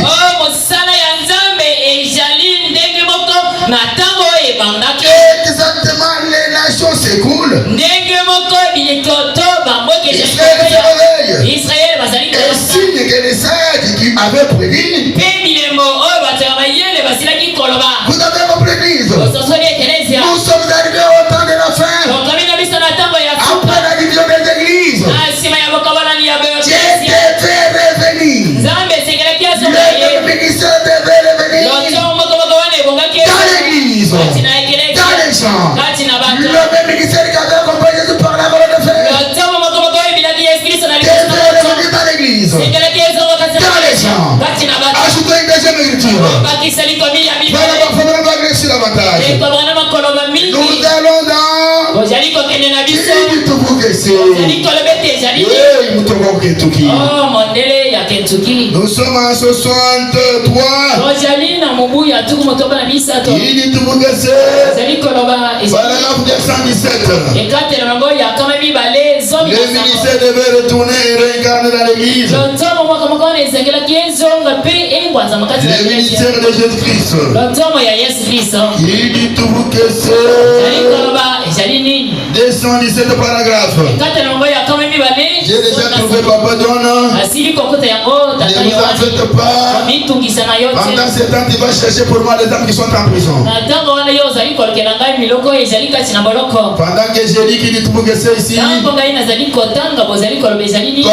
Exactement, les nations s'écoulent. Israël se réveille. Et signe que les sages qui avaient prédit. Vous avez compris l'église. Nous sommes arrivés au temps de la fin. Après la division des églises. Dieu devait revenir. Le ministère devait revenir dans l'église, dans les gens. Le même ministère qui avait accompagné Jésus par la colonne de fer devait revenir dans l'église, dans les gens. Ajoutons une deuxième écriture. Nous allons dans Nous sommes à 63. Paragraphe 217. Le ministère devait retourner et réincarner dans l'église. Le ministère de Jésus-Christ. Il dit tout que c'est 217 paragraphes. J'ai déjà trouvé Papa John. Ne vous en faites pas. Pendant ce temps, tu vas chercher pour moi les âmes qui sont en prison. Pendant que j'ai dit qu'il dit tout que c'est ici, toi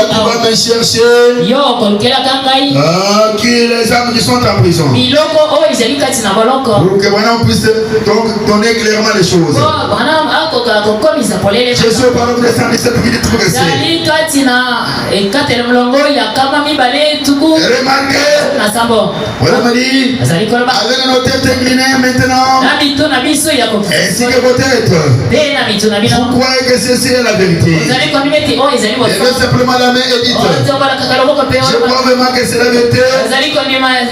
tu vas me chercher qui les âmes qui sont en prison. Pour que maintenant on puisse donc donner clairement les choses. Jésus au paragraphe 217 qui dit tout que c'est. Remarquez, avec nos têtes inclinées maintenant, ainsi que vos têtes, vous croyez que ceci est la vérité. Levez simplement la main et dites, je crois vraiment que c'est la vérité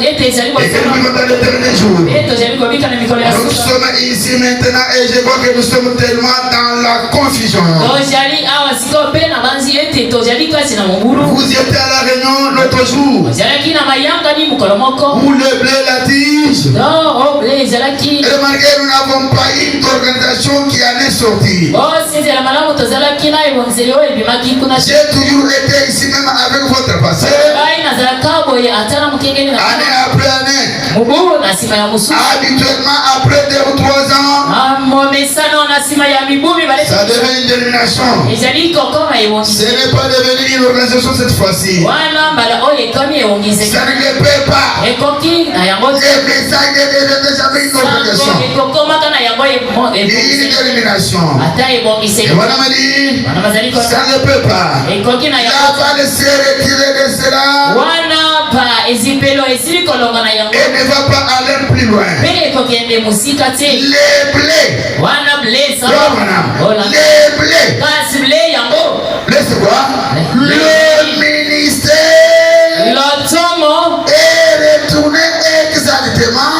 et que nous vivons dans l'éternel jour. Nous sommes ici maintenant et je vois que nous sommes tellement dans la confusion. Vous étiez à la réunion l'autre jour où le blé la tige. Remarquez, nous n'avons pas une organisation qui en est sortie. J'ai toujours été ici même avec votre pasteur. Année après année. Habituellement après 2 ou 3 ans, ça devient une dénomination. Ce n'est pas devenu une organisation cette fois-ci. Ça ne le peut pas. Les messages ne deviennent jamais une organisation. Une dénomination. Et voilà m'a dit, ça ne peut pas. La balle s'est retirée de cela. Et ne va pas aller plus loin. Les blés. Les blés. Blé c'est quoi? Le ministère est retourné exactement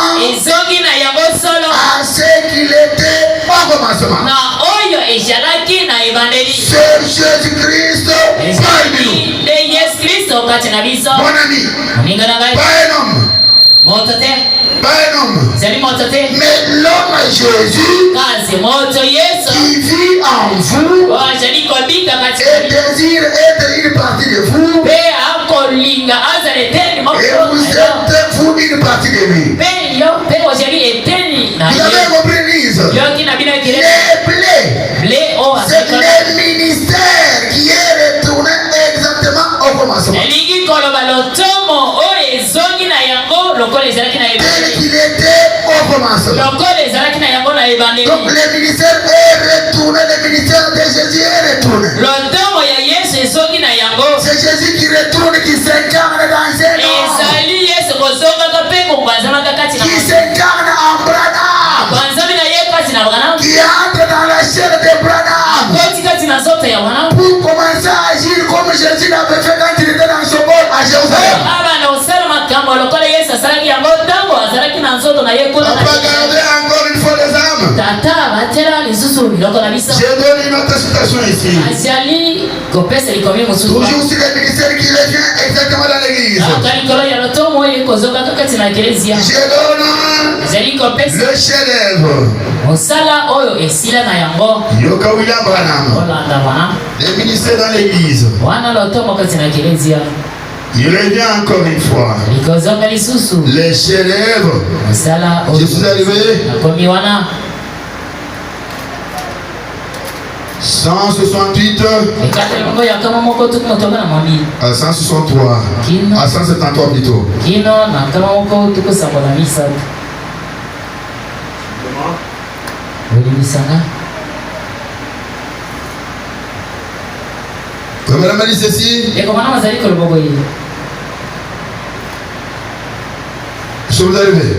à ce qu'il était au commencement. C'est Jésus-Christ parmi nous. Mon ami, pas un homme. Pas un homme. Mais l'homme Jésus qui vit en vous et désire être une partie de vous. Et vous êtes vous une partie de lui. Vous avez compris l'ise. Les blés, c'est le ministère qui est retourné exactement au commencement. Tel qu'il était au commencement. Donc le ministère est retourné, le ministère de Jésus est retourné. C'est Jésus qui retourne, qui s'incarne dans un homme. Qui s'incarne en Branham. Qui entre dans la chair de Branham. Pour commencer à agir comme Jésus l'avait fait quand il était dans son bol à Jérusalem. Papa, gardez encore une fois les âmes. J'ai donné une autre citation ici. Toujours sur le ministère qui revient exactement dans l'église. Je donne le chef-d'œuvre. Yoka William Branham. Le ministère dans l'église. Il revient encore une fois. Les chefs-d'œuvre. Je suis arrivé. 168 à 163 à 173 plutôt. Comment on a dit ceci? Je vous arrive.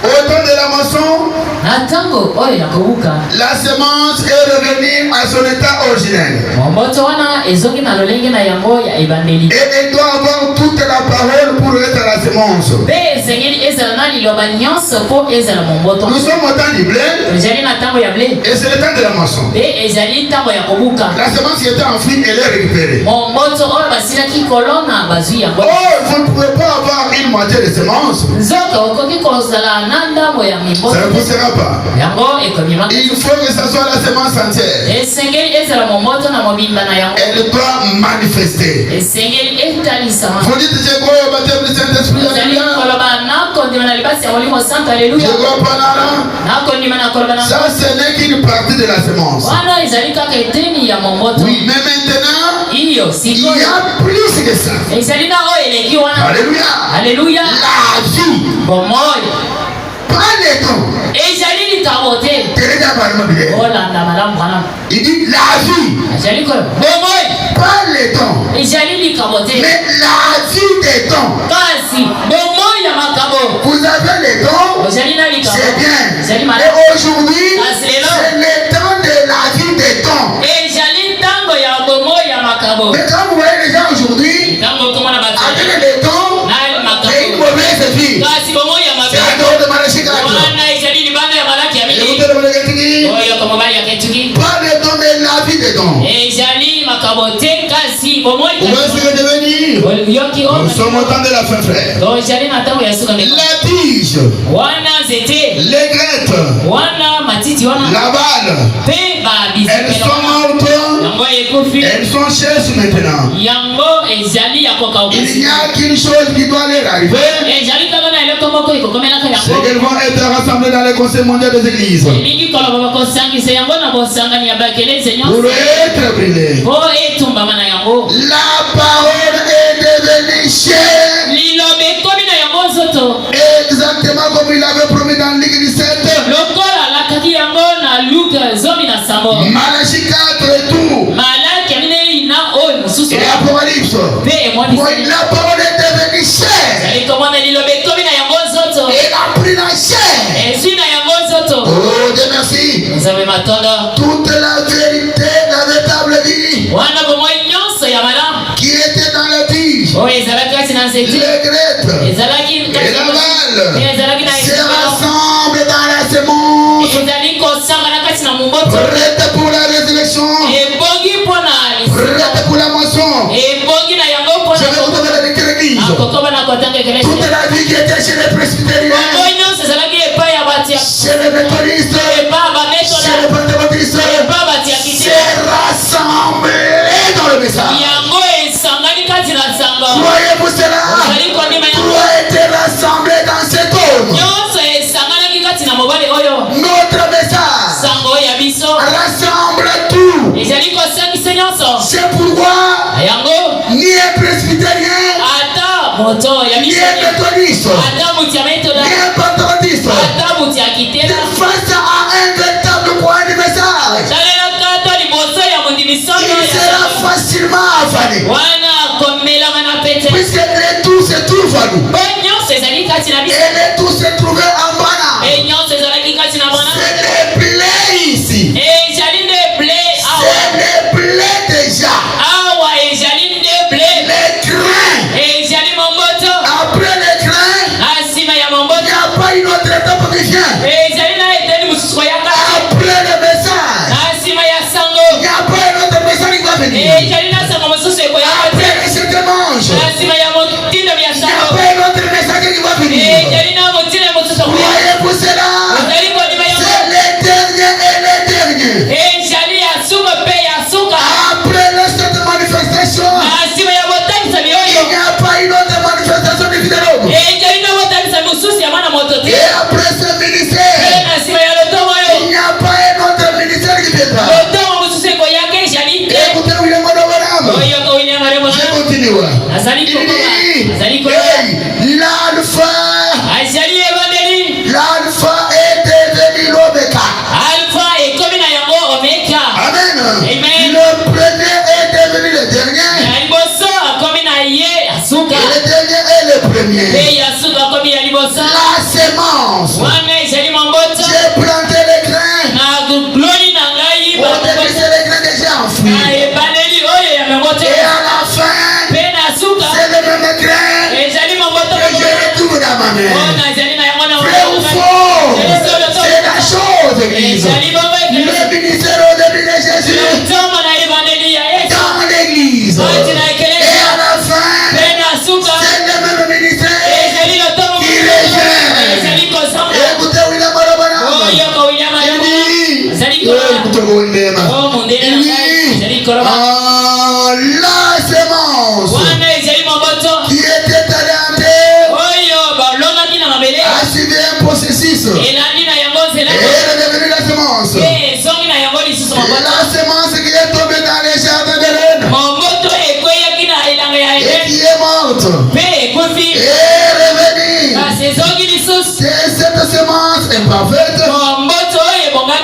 Au temps de la la moisson, la semence est revenue à son état originel. Et elle doit avoir toute la parole pour être la semence. Nous sommes au temps du blé. Et c'est le temps de la moisson. La semence qui était enfouie, elle est récupérée. Oh, vous ne pouvez pas avoir une moitié de semence. Ça ne poussera pas. Il faut que ce soit la semence entière. Elle doit manifester. Vous dites, je crois au baptême du Saint-Esprit. Je crois pas là. Ça, ce n'est qu'une partie de la semence. Oui, mais maintenant, il y a plus que ça. Alléluia. Alléluia. La vie. Pas les temps. Il dit la vie. Pas les temps. Mais la vie des temps. Vous avez les dons. C'est bien. Et aujourd'hui, c'est le temps de la vie des temps. Mais quand vous voyez les gens aujourd'hui, avec les dons, c'est une mauvaise vie. C'est un don de Malachie 4. Pas les dons, mais la vie des dons. Vous voyez ce que devenir? Nous sommes au temps de la fin, frère. La tige, les grettes, la balle, elles sont mortes. Elles sont chères maintenant. Il n'y a qu'une chose qui doit leur arriver. C'est qu'elles vont être rassemblées dans le conseil mondial des églises. Pour être brûlées. La parole est devenue chère. Exactement comme il avait promis dans Luc 17. Malachie 4 et tout. Et Apocalypse. La parole est devenue chère. Elle a pris la chair. Oh Dieu merci. Toute la vérité, la véritable vie qui était dans la tige, les grettes et la balle se rassemblent dans la semence, prête pour la résurrection, prête pour la moisson. Je vais vous donner l'église. Toute la vie qui était chez les presbytériens, chez les méthodistes, chez les pentecôtistes, s'est rassemblée dans le message. Croyez-vous cela? Toi était rassemblé dans cet homme. Notre message rassemble tout. C'est pourquoi ni un presbytérien, ni un méthodiste, ni un pentecôtiste, face à un véritable point de message, il sera facilement avalé. Puisque les tout se trouvent à nous. Et les tout se trouvaient en Bana. C'est les blés ici. C'est les blés déjà. Les grains. Après les grains, il n'y a pas une autre étape qui vient. Après le message, il n'y a pas un autre message qui va venir. Après ce que mange, il n'y a pas un autre message qui va venir. Croyez-vous cela? C'est les derniers et les derniers. Après cette manifestation, il n'y a pas une autre manifestation de Fidélome. Et après ce ministère, il n'y a pas un autre ministère qui viendra. Écoutez William Abraham. Je continue. Il dit l'alpha est devenu l'oméga. Amen. Le premier est devenu le dernier. Et le dernier est le premier. La semence planté les grains. On dévissait les grains déjà enfouis. Et à la fin, c'est le même grain que je retrouve dans ma main. Vrai ou faux? C'est la chose, Église. Le ministère au début de Jésus dans l'Église. Et à la fin, c'est le même ministère qui revient. Écoutez William Arabana. La semence qui était orientée a suivi un processus. Et elle est devenue la semence. Et la semence qui est tombée dans les jardins de l'Éden et qui est morte est revenue. C'est cette semence imparfaite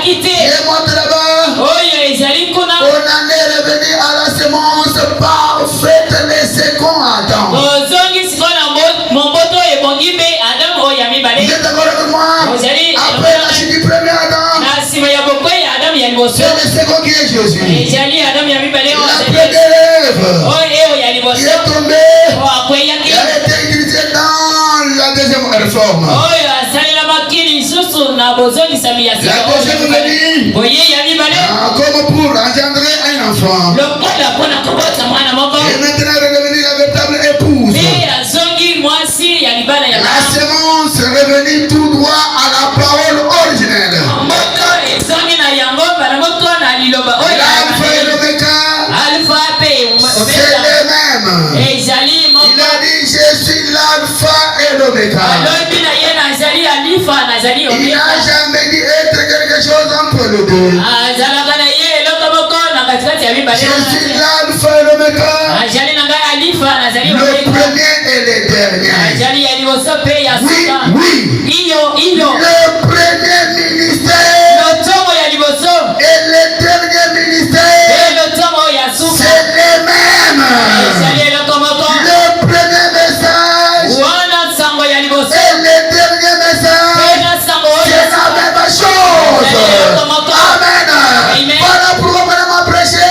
qui est morte là-bas. On en est revenu à la semence parfaite, les seconds Adam. Vous êtes d'accord avec moi? Après la chute du premier Adam, c'est le second qui est Jésus. La première Ève qui est tombée, elle a été utilisée dans la deuxième réforme. La deuxième venue, comme pour engendrer un enfant. Et maintenant elle est devenue la véritable épouse. La semence est revenue tout droit à la parole originelle. L'alpha et l'oméga, c'est le même. Il a dit je suis l'alpha et l'oméga. Il n'a jamais dit être quelque chose entre les deux. Je suis l'alpha et l'oméga, le premier et le dernier. Oui, le premier ministère et le dernier ministère, c'est le même. Le premier message et le dernier message, c'est la même chose. Amen. Voilà pourquoi on a prêché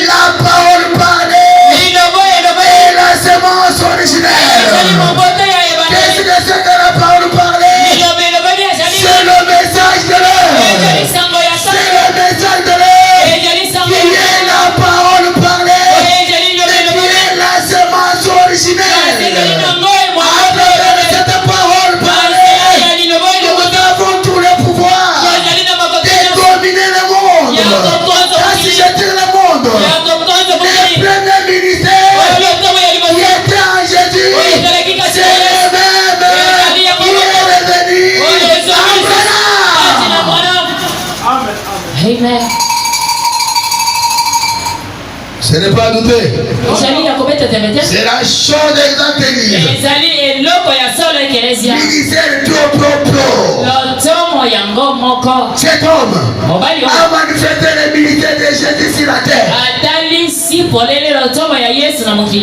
la parole parlée et la semence originelle. Qu'est-ce que c'est que la parole parlée? C'est le message de l'heure. C'est le message de l'heure qui est la parole parlée et qui est la semence originelle. À travers cette parole parlée, nous avons tout le pouvoir de dominer le monde, d'assujettir le monde. Le premier ministère qui était en Jésus, c'est le même qui est revenu à Abraham. Amen. Ce n'est pas à douter. C'est la chose exacte, Église. Ministère tout propre. Cet homme a manifesté le ministère de Jésus sur la terre.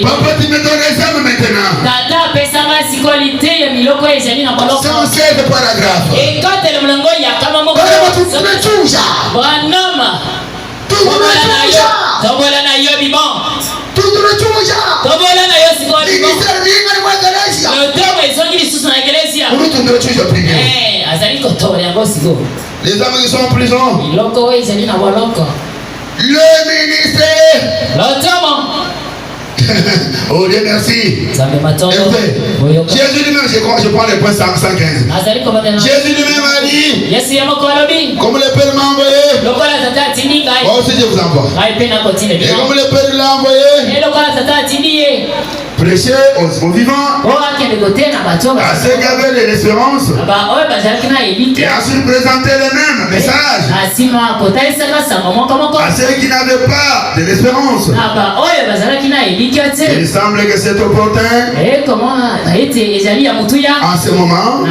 Papa, tu me donnes l'exemple maintenant. 116 paragraphes. Les hommes qui sont en prison. Le ministère. Oh Dieu merci. Jésus lui-même, je prends le point 115. Jésus lui-même a dit, comme le Père m'a envoyé, moi aussi je vous envoie. Et comme le Père l'a envoyé, prêcher aux vivants, à ceux qui avaient l'espérance, et ensuite présenter le même message à ceux qui n'avaient pas de l'espérance. Il semble que c'est opportun en ce moment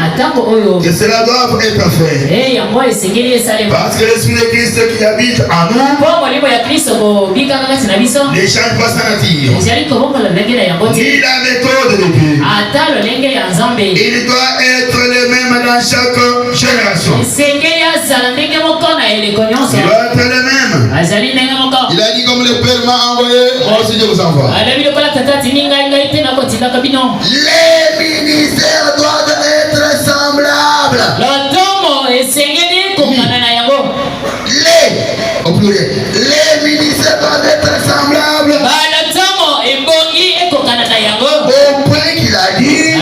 que cela doit être fait, parce que l'Esprit de Christ qui habite en nous ne change pas sa nature ni la méthode de Dieu. Il doit être le même dans chaque génération. façon. Il doit être le même. Il a dit comme le Père m'a envoyé, moi aussi je vous envoie. Les ministères doivent être semblables. Au pluriel. Les ministères doivent être semblables. Au point qu'il a dit,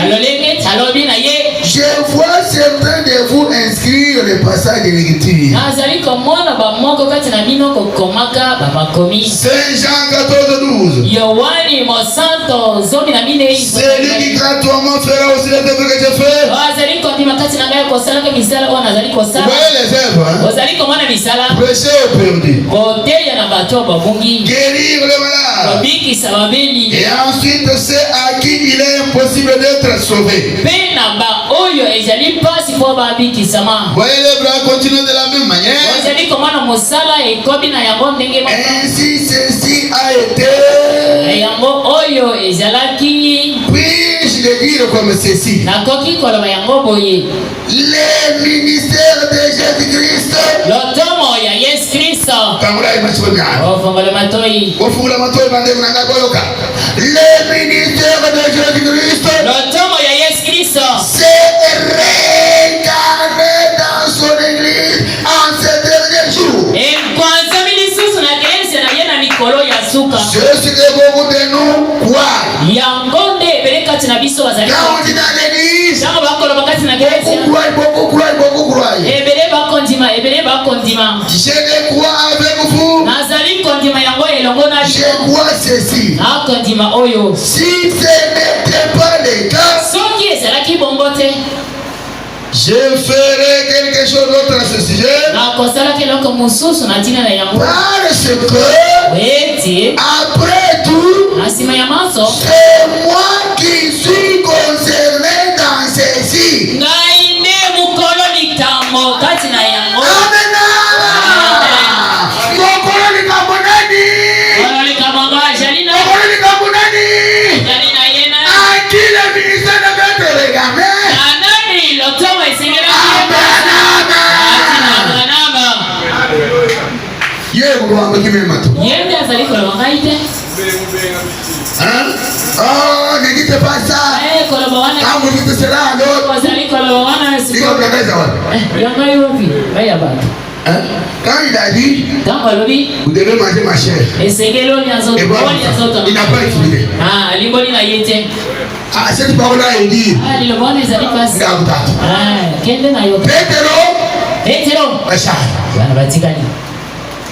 je vois certains de vous inscrire le passage de l'écriture. Saint Jean 14:12. Celui qui gratuitement fera aussi les œuvres que je fais. Vous voyez les œuvres, hein? Prêcher aux perdus. Guérir les malades. Et ensuite c'est à qui il est impossible d'être sauvé. Voyez les bras continuent de la même manière. Ainsi ceci a été. Puis-je le dire comme ceci? Les ministères de Jésus-Christ. Les ministères de Jésus-Christ. C'est réincarné dans son église en ces derniers jours. C'est ce que beaucoup de nous croient. Quand on dit dans l'église, beaucoup croient. Je ne crois avec vous. Je crois ceci. Si ce n'était pas le cas, je ferai quelque chose d'autre à ce sujet. Parce que après tout, c'est moi qui suis concerné dans ceci. Oh, ne dites pas ça. Quand vous dites cela, quand il a dit, vous devez manger ma chair. Et bon, il n'a pas écrit. Cette parole-là, il dit,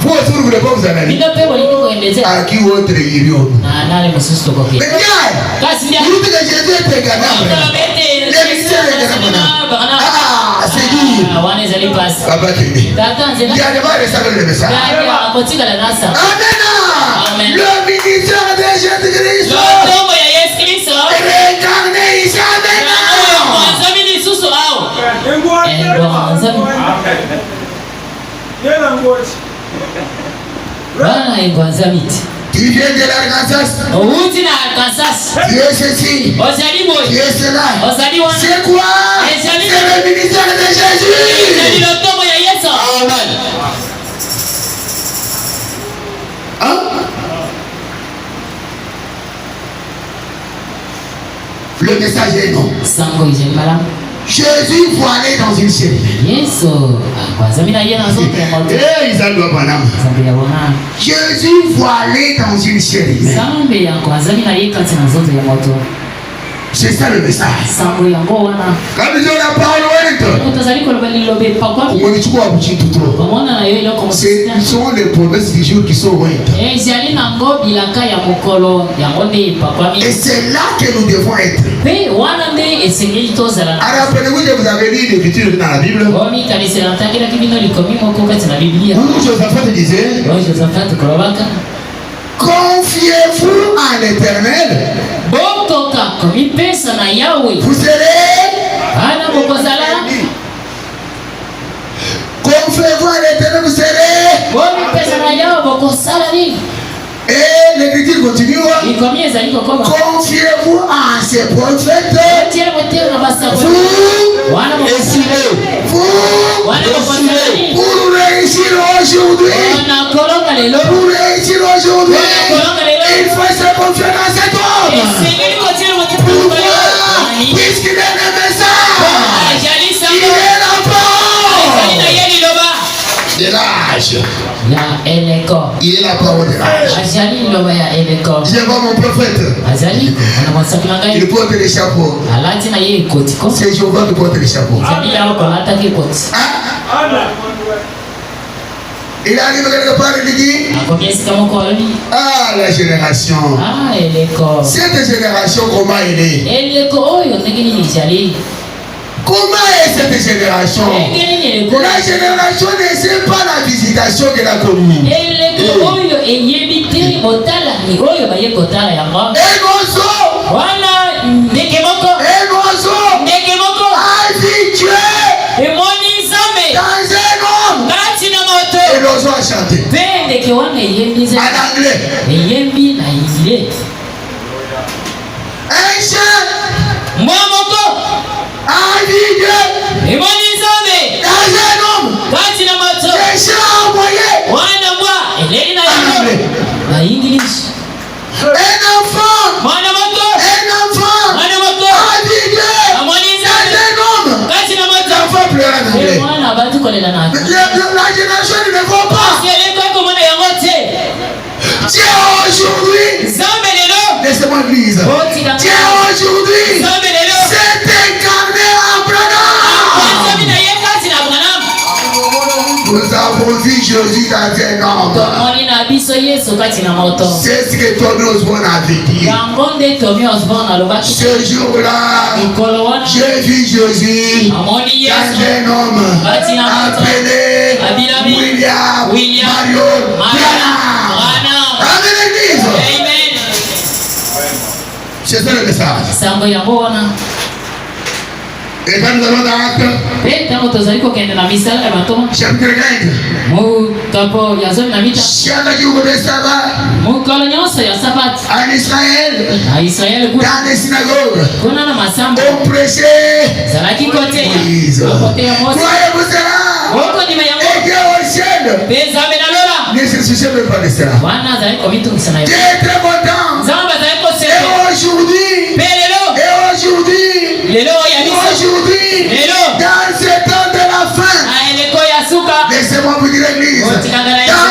pour vous ne pas vous analyser. À qui autre il y a? Mais regarde, vous dites que Jésus est égalable. Les ministères est égalable. C'est dit. Papa Kéné. Il y a devant les salles de message. Amen. Le ministère de Jésus-Christ. Réincarné ici. Tu viens de l'Arkansas. Tu es ceci. Tu es cela. C'est quoi? C'est le ministère de Jésus. Amen. Hein? Le message est non. Jésus faut aller dans une série. Jésus faut aller dans une série. C'est ça le message. Quand ils ont la parole, ce sont les promesses du jour qui sont lointes. Et c'est là que nous devons être. Alors, rappelez-vous que vous avez lu l'écriture dans la Bible. Josaphat disait, confiez-vous en l'Éternel. Vous serez. Confiez-vous en l'Éternel, vous serez. Et l'écriture continue. Confiez-vous en ses prophètes. Vous aujourd'hui, pour réussir aujourd'hui, il faut se confier dans cet homme. Pourquoi? Puisqu'il est le message, il est la parole de l'âge. Il est la parole de l'âge. Je vois mon prophète. Il porte les chapeaux. C'est Jéhovah qui porte les chapeaux. Il arrive quelque part et il dit, ah, la génération. Cette génération, comment elle est? Comment est cette génération? La génération ne sait pas la visitation qu'elle a connue. Et l'oiseau a chanté en anglais. Un chien a dit Dieu dans un homme. Les chiens ont envoyé en anglais. Un enfant a dit Dieu dans un homme. L'enfant pleure en anglais. La génération ne voit pas. Dieu aujourd'hui, laissez-moi l'église. Dieu aujourd'hui s'est incarné en Branham. Nous avons vu Jésus dans un homme. C'est ce que Tommy Osborne avait dit. Ce jour-là, j'ai vu Jésus dans un homme appelé William Mario Branham. Amen l'église. C'est ça le message. Et quand nous allons dans Actes, chapitre 15, chaque jour de sabbat, en Israël, dans les synagogues, on prêchait Moïse. Croyez-vous cela? Et Dieu au ciel ne se soucie même pas de cela. Dieu est très content. Et aujourd'hui, dans ce temps de la fin, laissez-moi vous dire l'église, dans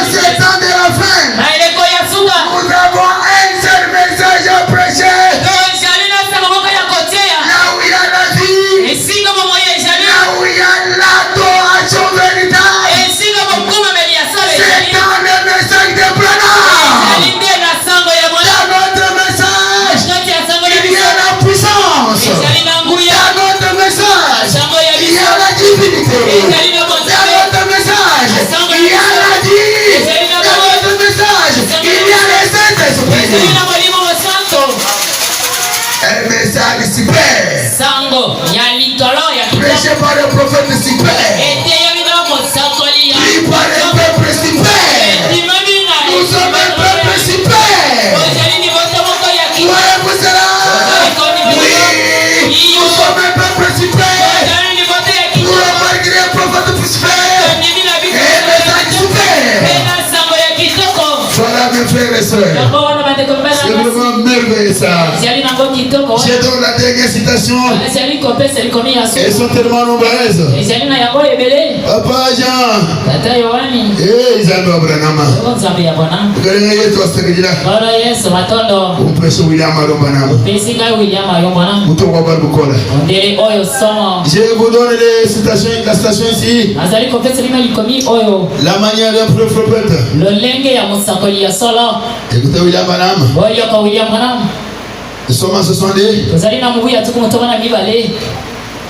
ce temps de la fin, nous avons un seul message à prêcher. Là où il y a la vie, là où il y a l'adoration véritable, c'est dans le message de Branham. Dans notre message, il y a la puissance. Dans notre message, il y a la divinité. Dans notre message, il y a la vie. Dans notre message, il y a le Saint-Esprit. Un message super. Prêché par le prophète super. Dit par le peuple super. Nous sommes un peuple super. Voyez-vous cela? Oui, nous sommes un peuple super. Nous remarquerons un prophète super. Et un message super. Voilà mes frères et sœurs. C'est vraiment merveilleux ça. Je donne la dernière citation. Elles sont tellement nombreuses. Papa Jean. Ils avaient Branham. On prêche William Mario Branham. Je vous donne les citations, la citation ici. La manière d'un prophète. Écoutez William Branham. Nous sommes en 62.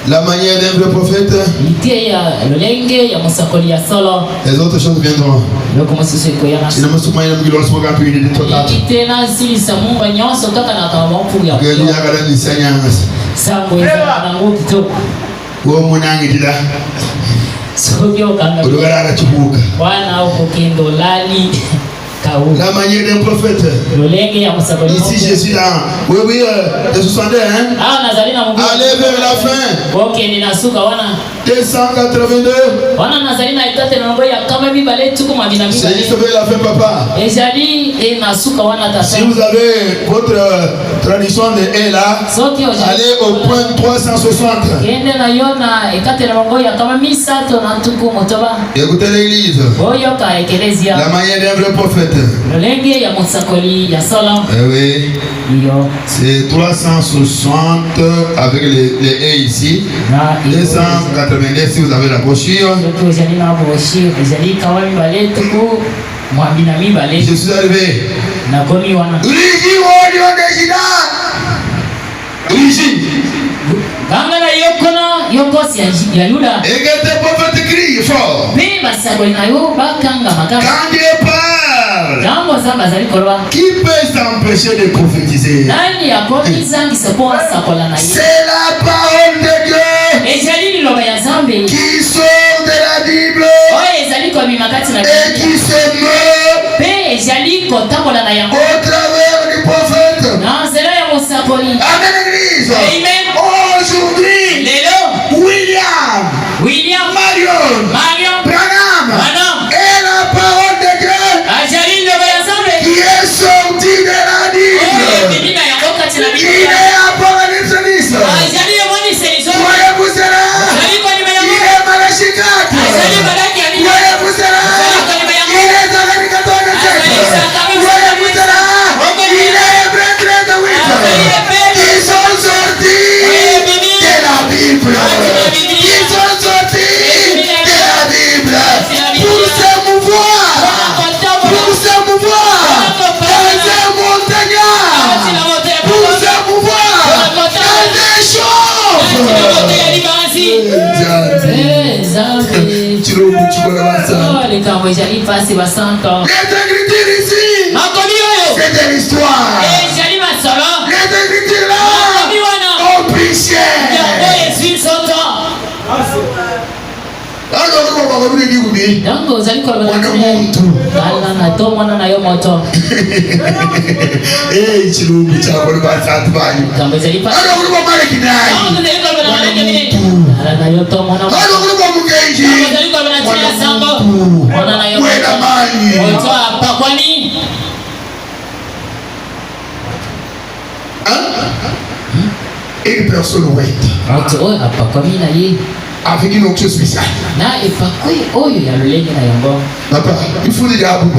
La manière d'un vrai prophète. Les autres choses viendront. La manière d'un prophète. Ici je suis là. Oui, de 62, hein. Allez vers la fin. 282. Wana nazali na etate na ngo ya kama mibale tuko mabina mibale. C'est juste la fin papa. Ezali e nasuka wana tata. Si vous avez votre tradition de est là, allez au point 360. Kende na yona etate na ngo ya kama misato na tuko motoba. Écoutez l'église. Oyo ka ekelezia. La manière d'un vrai prophète. Lolenge ya mosakoli ya sala. Oui. C'est 360 avec les et ici. 290 si vous avez la brochure. Je suis arrivé. Et que tes prophètes crient fort. Quand Dieu parle, qui peut s'empêcher de prophétiser? C'est la parole de Dieu qui sort de la Bible et qui se meurt au travers du prophète. Amen, l'église. Aujourd'hui, William Marion Branham est la parole de Dieu qui est sortie de la Bible. Il est Apocalypse 10. Voyez-vous cela? Il est Malachie 4. Voyez-vous cela? Il est Zacharie 14:7. Voyez-vous cela? Il est Hébreux 13:8. Ils sont sortis de la Bible. Ils sont sortis de la Bible pour se mouvoir dans un montagnard, pour se mouvoir dans des chauves. Les écritures ici, c'est de l'histoire. Les écritures là, on prichait. Une personne ouette avec une onction spéciale. Papa, il faut dire à vous,